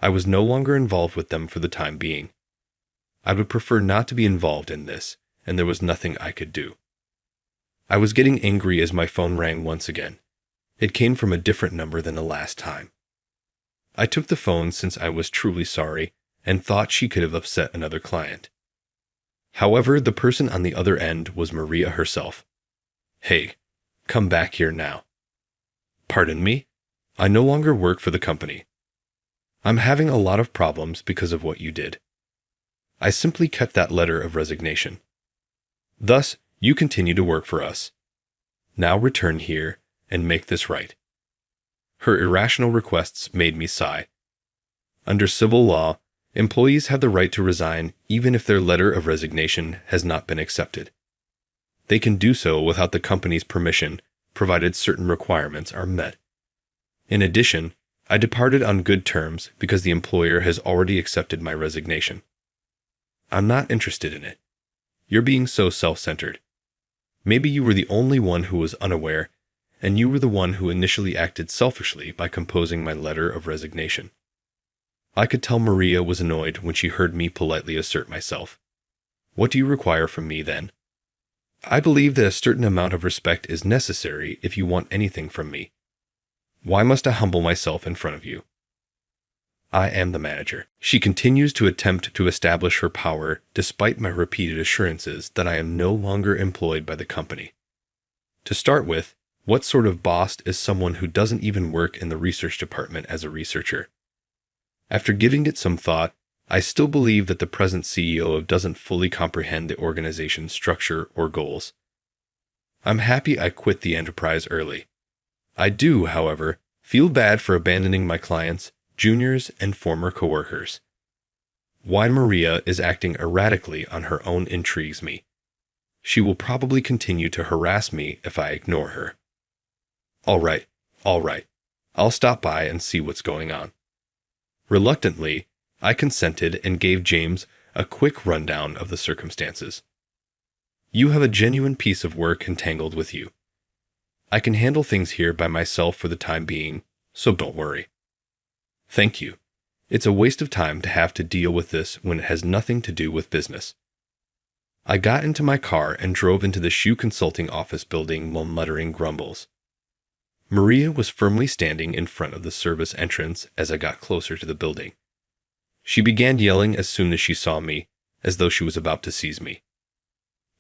Speaker 1: I was no longer involved with them for the time being. I would prefer not to be involved in this, and there was nothing I could do. I was getting angry as my phone rang once again. It came from a different number than the last time. I took the phone since I was truly sorry and thought she could have upset another client. However, the person on the other end was Maria herself. Hey, come back here now. Pardon me? I no longer work for the company. I'm having a lot of problems because of what you did. I simply kept that letter of resignation. Thus, you continue to work for us. Now return here and make this right. Her irrational requests made me sigh. Under civil law, employees have the right to resign even if their letter of resignation has not been accepted. They can do so without the company's permission, provided certain requirements are met. In addition, I departed on good terms because the employer has already accepted my resignation. I'm not interested in it. You're being so self-centered. Maybe you were the only one who was unaware, and you were the one who initially acted selfishly by composing my letter of resignation. I could tell Maria was annoyed when she heard me politely assert myself. What do you require from me, then? I believe that a certain amount of respect is necessary if you want anything from me. Why must I humble myself in front of you? I am the manager. She continues to attempt to establish her power despite my repeated assurances that I am no longer employed by the company. To start with, what sort of boss is someone who doesn't even work in the research department as a researcher? After giving it some thought, I still believe that the present CEO doesn't fully comprehend the organization's structure or goals. I'm happy I quit the enterprise early. I do, however, feel bad for abandoning my clients, juniors, and former coworkers. Why Maria is acting erratically on her own intrigues me. She will probably continue to harass me if I ignore her. All right. I'll stop by and see what's going on. Reluctantly, I consented and gave James a quick rundown of the circumstances. You have a genuine piece of work entangled with you. I can handle things here by myself for the time being, so don't worry. Thank you. It's a waste of time to have to deal with this when it has nothing to do with business. I got into my car and drove into the shoe consulting office building while muttering grumbles. Maria was firmly standing in front of the service entrance as I got closer to the building. She began yelling as soon as she saw me, as though she was about to seize me.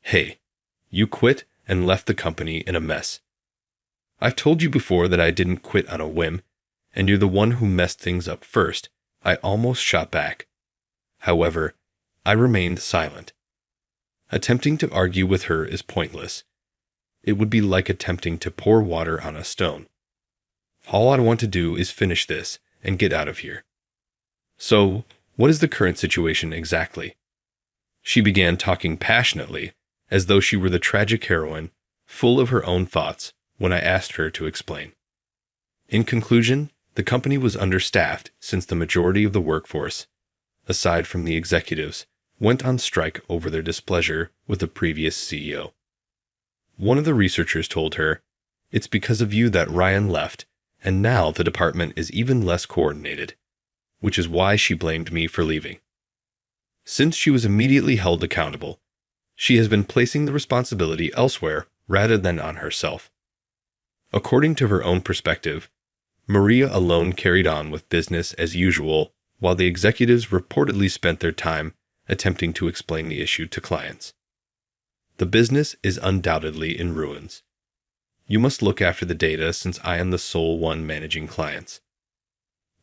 Speaker 1: Hey, you quit and left the company in a mess. I've told you before that I didn't quit on a whim, and you're the one who messed things up first. I almost shot back. However, I remained silent. Attempting to argue with her is pointless. It would be like attempting to pour water on a stone. All I want to do is finish this and get out of here. So, what is the current situation exactly? She began talking passionately, as though she were the tragic heroine, full of her own thoughts, when I asked her to explain. In conclusion, the company was understaffed since the majority of the workforce, aside from the executives, went on strike over their displeasure with the previous CEO. One of the researchers told her, "It's because of you that Ryan left, and now the department is even less coordinated," which is why she blamed me for leaving. Since she was immediately held accountable, she has been placing the responsibility elsewhere rather than on herself. According to her own perspective, Maria alone carried on with business as usual, while the executives reportedly spent their time attempting to explain the issue to clients. The business is undoubtedly in ruins. You must look after the data since I am the sole one managing clients.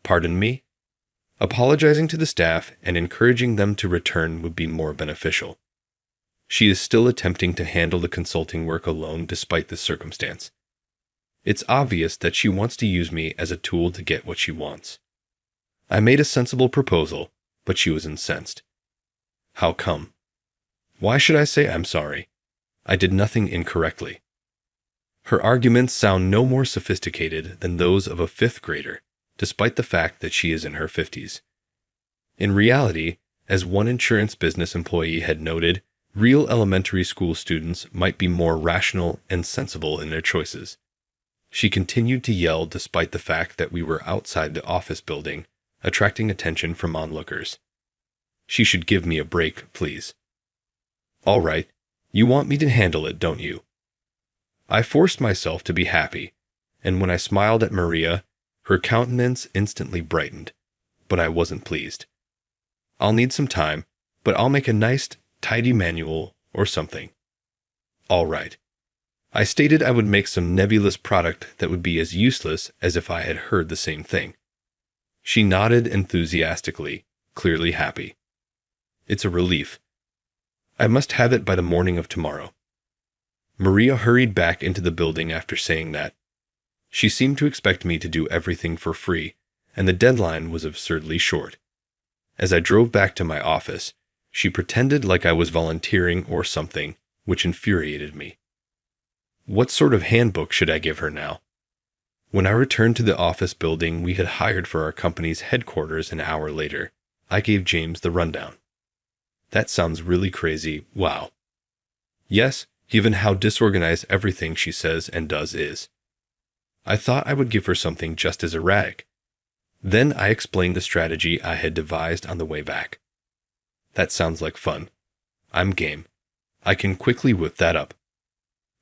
Speaker 1: Pardon me? Apologizing to the staff and encouraging them to return would be more beneficial. She is still attempting to handle the consulting work alone despite this circumstance. It's obvious that she wants to use me as a tool to get what she wants. I made a sensible proposal, but she was incensed. How come? Why should I say I'm sorry? I did nothing incorrectly. Her arguments sound no more sophisticated than those of a fifth grader, despite the fact that she is in her 50s. In reality, as one insurance business employee had noted, real elementary school students might be more rational and sensible in their choices. She continued to yell despite the fact that we were outside the office building, attracting attention from onlookers. She should give me a break, please. All right, you want me to handle it, don't you? I forced myself to be happy, and when I smiled at Maria, her countenance instantly brightened, but I wasn't pleased. I'll need some time, but I'll make a nice, tidy manual or something. All right. I stated I would make some nebulous product that would be as useless as if I had heard the same thing. She nodded enthusiastically, clearly happy. It's a relief. I must have it by the morning of tomorrow. Maria hurried back into the building after saying that. She seemed to expect me to do everything for free, and the deadline was absurdly short. As I drove back to my office, she pretended like I was volunteering or something, which infuriated me. What sort of handbook should I give her now? When I returned to the office building we had hired for our company's headquarters an hour later, I gave James the rundown. That sounds really crazy, wow. Yes, given how disorganized everything she says and does is. I thought I would give her something just as erratic. Then I explained the strategy I had devised on the way back. That sounds like fun. I'm game. I can quickly whip that up.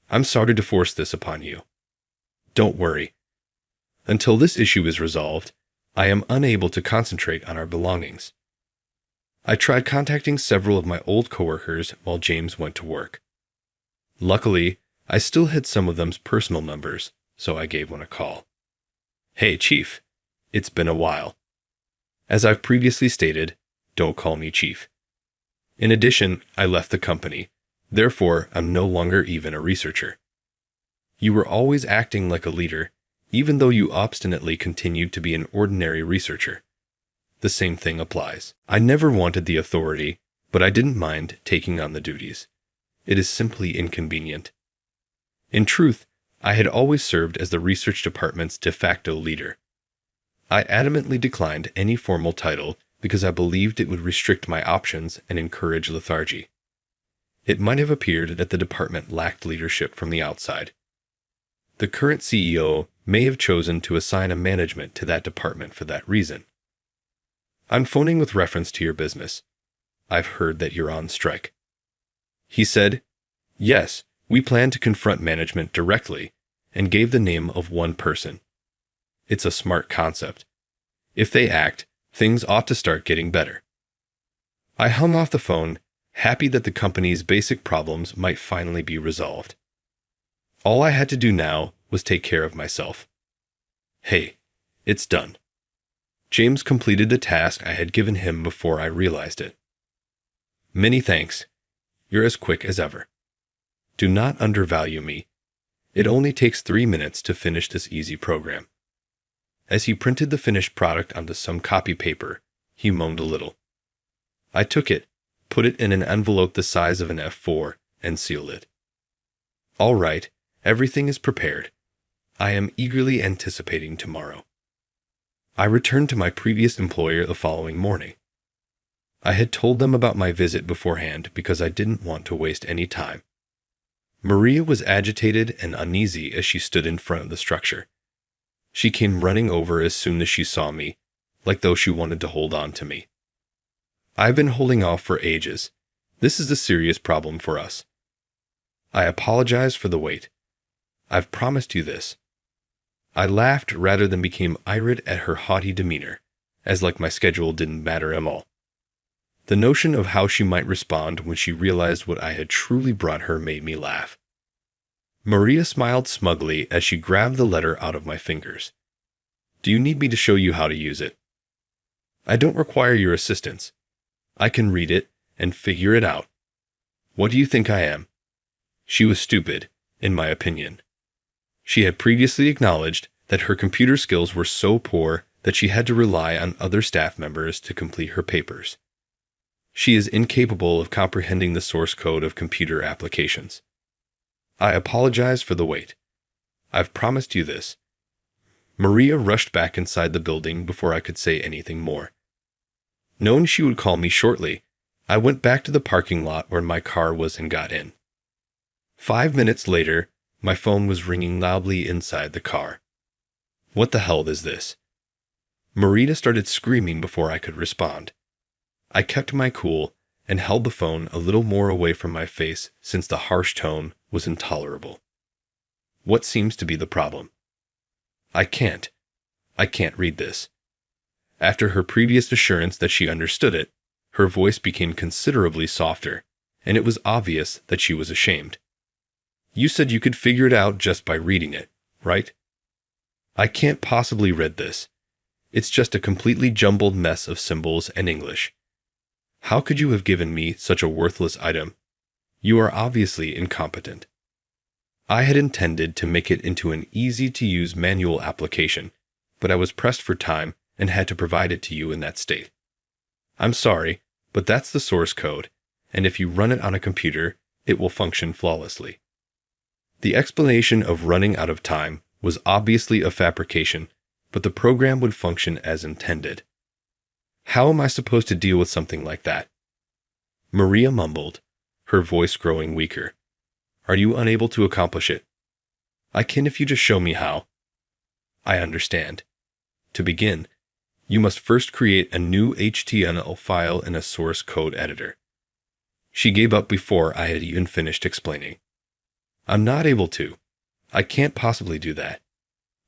Speaker 1: I'm sorry to force this upon you. Don't worry. Until this issue is resolved, I am unable to concentrate on our belongings. I tried contacting several of my old coworkers while James went to work. Luckily, I still had some of them's personal numbers, so I gave one a call. Hey, Chief. It's been a while. As I've previously stated, don't call me Chief. In addition, I left the company. Therefore, I'm no longer even a researcher. You were always acting like a leader, even though you obstinately continued to be an ordinary researcher. The same thing applies. I never wanted the authority, but I didn't mind taking on the duties. It is simply inconvenient. In truth, I had always served as the research department's de facto leader. I adamantly declined any formal title because I believed it would restrict my options and encourage lethargy. It might have appeared that the department lacked leadership from the outside. The current CEO may have chosen to assign a management to that department for that reason. I'm phoning with reference to your business. I've heard that you're on strike. He said, yes, we plan to confront management directly, and gave the name of one person. It's a smart concept. If they act, things ought to start getting better. I hung off the phone, happy that the company's basic problems might finally be resolved. All I had to do now was take care of myself. Hey, it's done. James completed the task I had given him before I realized it. Many thanks. You're as quick as ever. Do not undervalue me. It only takes 3 minutes to finish this easy program. As he printed the finished product onto some copy paper, he moaned a little. I took it, put it in an envelope the size of an F4, and sealed it. All right, everything is prepared. I am eagerly anticipating tomorrow. I returned to my previous employer the following morning. I had told them about my visit beforehand because I didn't want to waste any time. Maria was agitated and uneasy as she stood in front of the structure. She came running over as soon as she saw me, like though she wanted to hold on to me. I've been holding off for ages. This is a serious problem for us. I apologize for the wait. I've promised you this. I laughed rather than became irate at her haughty demeanor, as like my schedule didn't matter at all. The notion of how she might respond when she realized what I had truly brought her made me laugh. Maria smiled smugly as she grabbed the letter out of my fingers. Do you need me to show you how to use it? I don't require your assistance. I can read it and figure it out. What do you think I am?" She was stupid, in my opinion. She had previously acknowledged that her computer skills were so poor that she had to rely on other staff members to complete her papers. She is incapable of comprehending the source code of computer applications. I apologize for the wait. I've promised you this. Maria rushed back inside the building before I could say anything more. Knowing she would call me shortly, I went back to the parking lot where my car was and got in. 5 minutes later, my phone was ringing loudly inside the car. What the hell is this? Marita started screaming before I could respond. I kept my cool and held the phone a little more away from my face since the harsh tone was intolerable. What seems to be the problem? I can't read this. After her previous assurance that she understood it, her voice became considerably softer, and it was obvious that she was ashamed. You said you could figure it out just by reading it, right? I can't possibly read this. It's just a completely jumbled mess of symbols and English. How could you have given me such a worthless item? You are obviously incompetent. I had intended to make it into an easy-to-use manual application, but I was pressed for time and had to provide it to you in that state. I'm sorry, but that's the source code, and if you run it on a computer, it will function flawlessly. The explanation of running out of time was obviously a fabrication, but the program would function as intended. How am I supposed to deal with something like that? Maria mumbled, her voice growing weaker. Are you unable to accomplish it? I can if you just show me how. I understand. To begin, you must first create a new HTML file in a source code editor. She gave up before I had even finished explaining. I'm not able to. I can't possibly do that.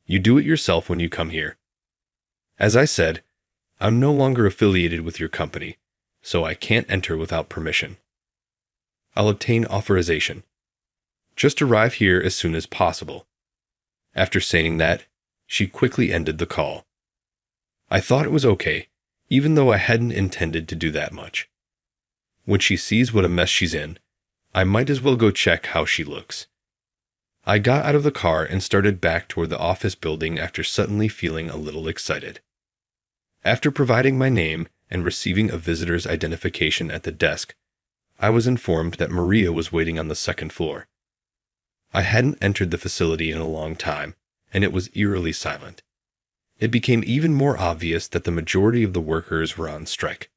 Speaker 1: You do it yourself when you come here. As I said, I'm no longer affiliated with your company, so I can't enter without permission. I'll obtain authorization. Just arrive here as soon as possible. After saying that, she quickly ended the call. I thought it was okay, even though I hadn't intended to do that much. When she sees what a mess she's in, I might as well go check how she looks. I got out of the car and started back toward the office building after suddenly feeling a little excited. After providing my name and receiving a visitor's identification at the desk, I was informed that Maria was waiting on the second floor. I hadn't entered the facility in a long time, and it was eerily silent. It became even more obvious that the majority of the workers were on strike.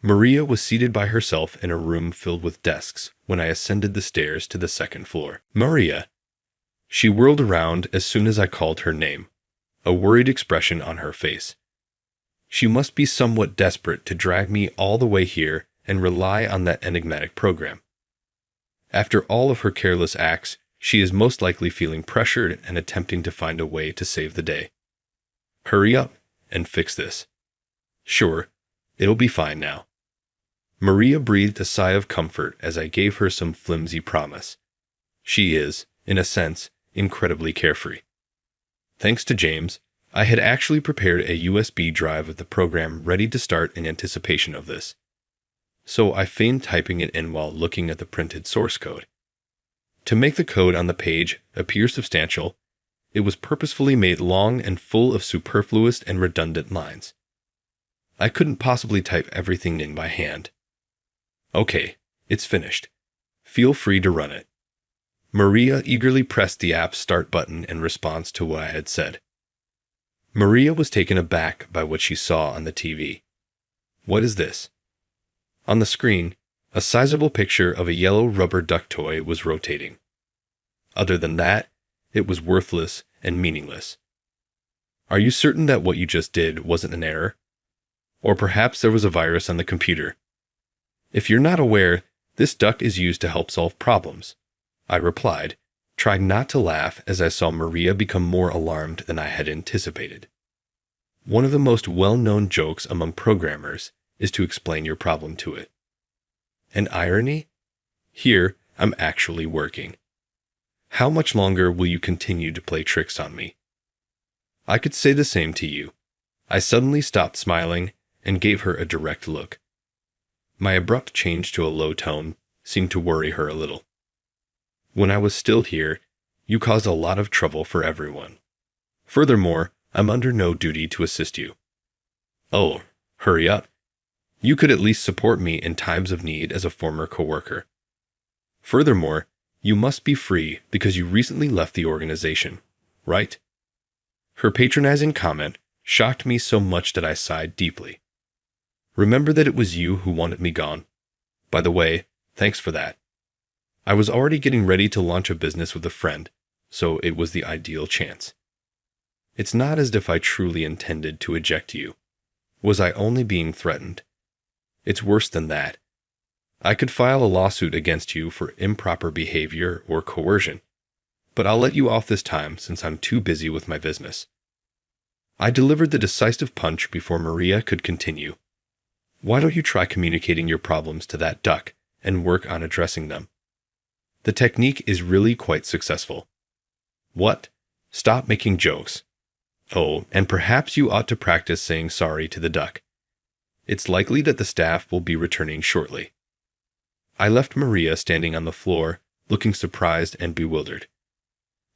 Speaker 1: Maria was seated by herself in a room filled with desks when I ascended the stairs to the second floor. Maria! She whirled around as soon as I called her name, a worried expression on her face. She must be somewhat desperate to drag me all the way here and rely on that enigmatic program. After all of her careless acts, she is most likely feeling pressured and attempting to find a way to save the day. Hurry up and fix this. Sure, it'll be fine now. Maria breathed a sigh of comfort as I gave her some flimsy promise. She is, in a sense, incredibly carefree. Thanks to James, I had actually prepared a USB drive of the program ready to start in anticipation of this. So I feigned typing it in while looking at the printed source code. To make the code on the page appear substantial, it was purposefully made long and full of superfluous and redundant lines. I couldn't possibly type everything in by hand. Okay, it's finished. Feel free to run it. Maria eagerly pressed the app's start button in response to what I had said. Maria was taken aback by what she saw on the TV. What is this? On the screen, a sizable picture of a yellow rubber duck toy was rotating. Other than that, it was worthless and meaningless. Are you certain that what you just did wasn't an error? Or perhaps there was a virus on the computer? If you're not aware, this duck is used to help solve problems, I replied, trying not to laugh as I saw Maria become more alarmed than I had anticipated. One of the most well-known jokes among programmers is to explain your problem to it. An irony? Here, I'm actually working. How much longer will you continue to play tricks on me? I could say the same to you. I suddenly stopped smiling and gave her a direct look. My abrupt change to a low tone seemed to worry her a little. When I was still here, you caused a lot of trouble for everyone. Furthermore, I'm under no duty to assist you. Oh, hurry up. You could at least support me in times of need as a former coworker. Furthermore, you must be free because you recently left the organization, right? Her patronizing comment shocked me so much that I sighed deeply. Remember that it was you who wanted me gone. By the way, thanks for that. I was already getting ready to launch a business with a friend, so it was the ideal chance. It's not as if I truly intended to eject you. Was I only being threatened? It's worse than that. I could file a lawsuit against you for improper behavior or coercion, but I'll let you off this time since I'm too busy with my business. I delivered the decisive punch before Maria could continue. Why don't you try communicating your problems to that duck and work on addressing them? The technique is really quite successful. What? Stop making jokes. Oh, and perhaps you ought to practice saying sorry to the duck. It's likely that the staff will be returning shortly. I left Maria standing on the floor, looking surprised and bewildered.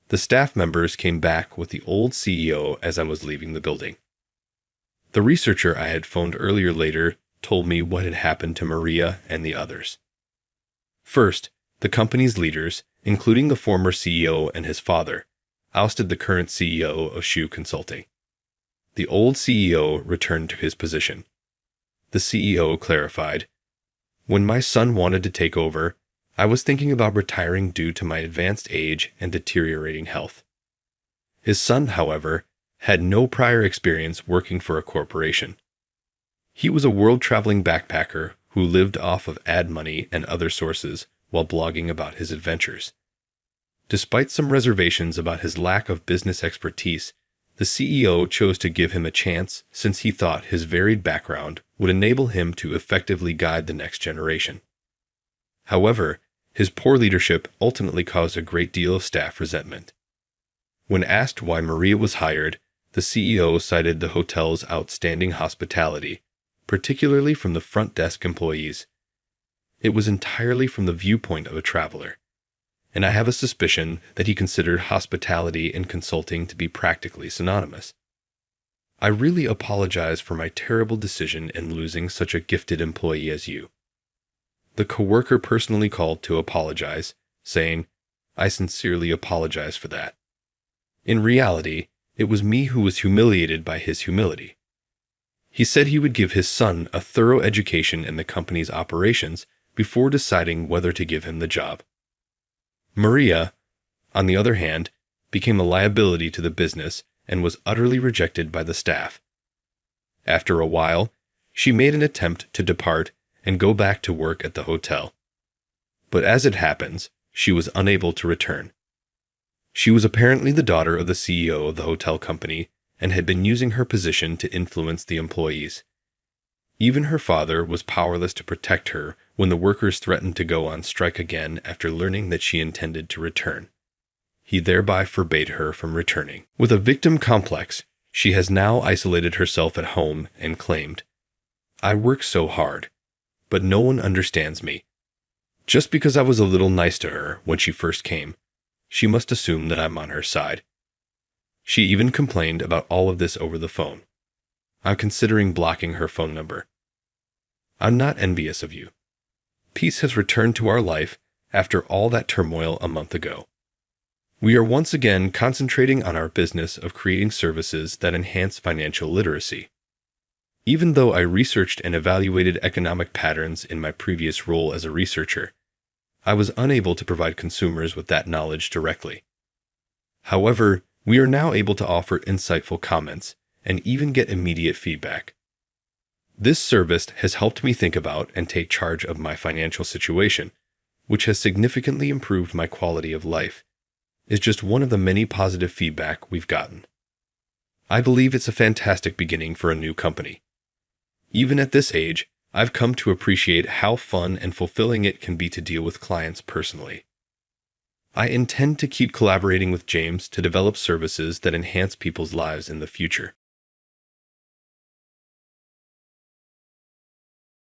Speaker 1: The staff members came back with the old CEO as I was leaving the building. The researcher I had phoned earlier later told me what had happened to Maria and the others. First, the company's leaders, including the former CEO and his father, ousted the current CEO of Shoe Consulting. The old CEO returned to his position. The CEO clarified, "When my son wanted to take over, I was thinking about retiring due to my advanced age and deteriorating health." His son, however, had no prior experience working for a corporation. He was a world-traveling backpacker who lived off of ad money and other sources while blogging about his adventures. Despite some reservations about his lack of business expertise, the CEO chose to give him a chance since he thought his varied background would enable him to effectively guide the next generation. However, his poor leadership ultimately caused a great deal of staff resentment. When asked why Maria was hired, the CEO cited the hotel's outstanding hospitality, particularly from the front desk employees. It was entirely from the viewpoint of a traveler, and I have a suspicion that he considered hospitality and consulting to be practically synonymous. I really apologize for my terrible decision in losing such a gifted employee as you. The coworker personally called to apologize, saying, "I sincerely apologize for that." In reality, it was me who was humiliated by his humility. He said he would give his son a thorough education in the company's operations before deciding whether to give him the job. Maria, on the other hand, became a liability to the business and was utterly rejected by the staff. After a while, she made an attempt to depart and go back to work at the hotel. But as it happens, she was unable to return. She was apparently the daughter of the CEO of the hotel company and had been using her position to influence the employees. Even her father was powerless to protect her when the workers threatened to go on strike again after learning that she intended to return. He thereby forbade her from returning. With a victim complex, she has now isolated herself at home and claimed, "I work so hard, but no one understands me. Just because I was a little nice to her when she first came, she must assume that I'm on her side." She even complained about all of this over the phone. I'm considering blocking her phone number. I'm not envious of you. Peace has returned to our life after all that turmoil a month ago. We are once again concentrating on our business of creating services that enhance financial literacy. Even though I researched and evaluated economic patterns in my previous role as a researcher, I was unable to provide consumers with that knowledge directly. However, we are now able to offer insightful comments and even get immediate feedback. This service has helped me think about and take charge of my financial situation, which has significantly improved my quality of life, is just one of the many positive feedback we've gotten. I believe it's a fantastic beginning for a new company. Even at this age, I've come to appreciate how fun and fulfilling it can be to deal with clients personally. I intend to keep collaborating with James to develop services that enhance people's lives in the future.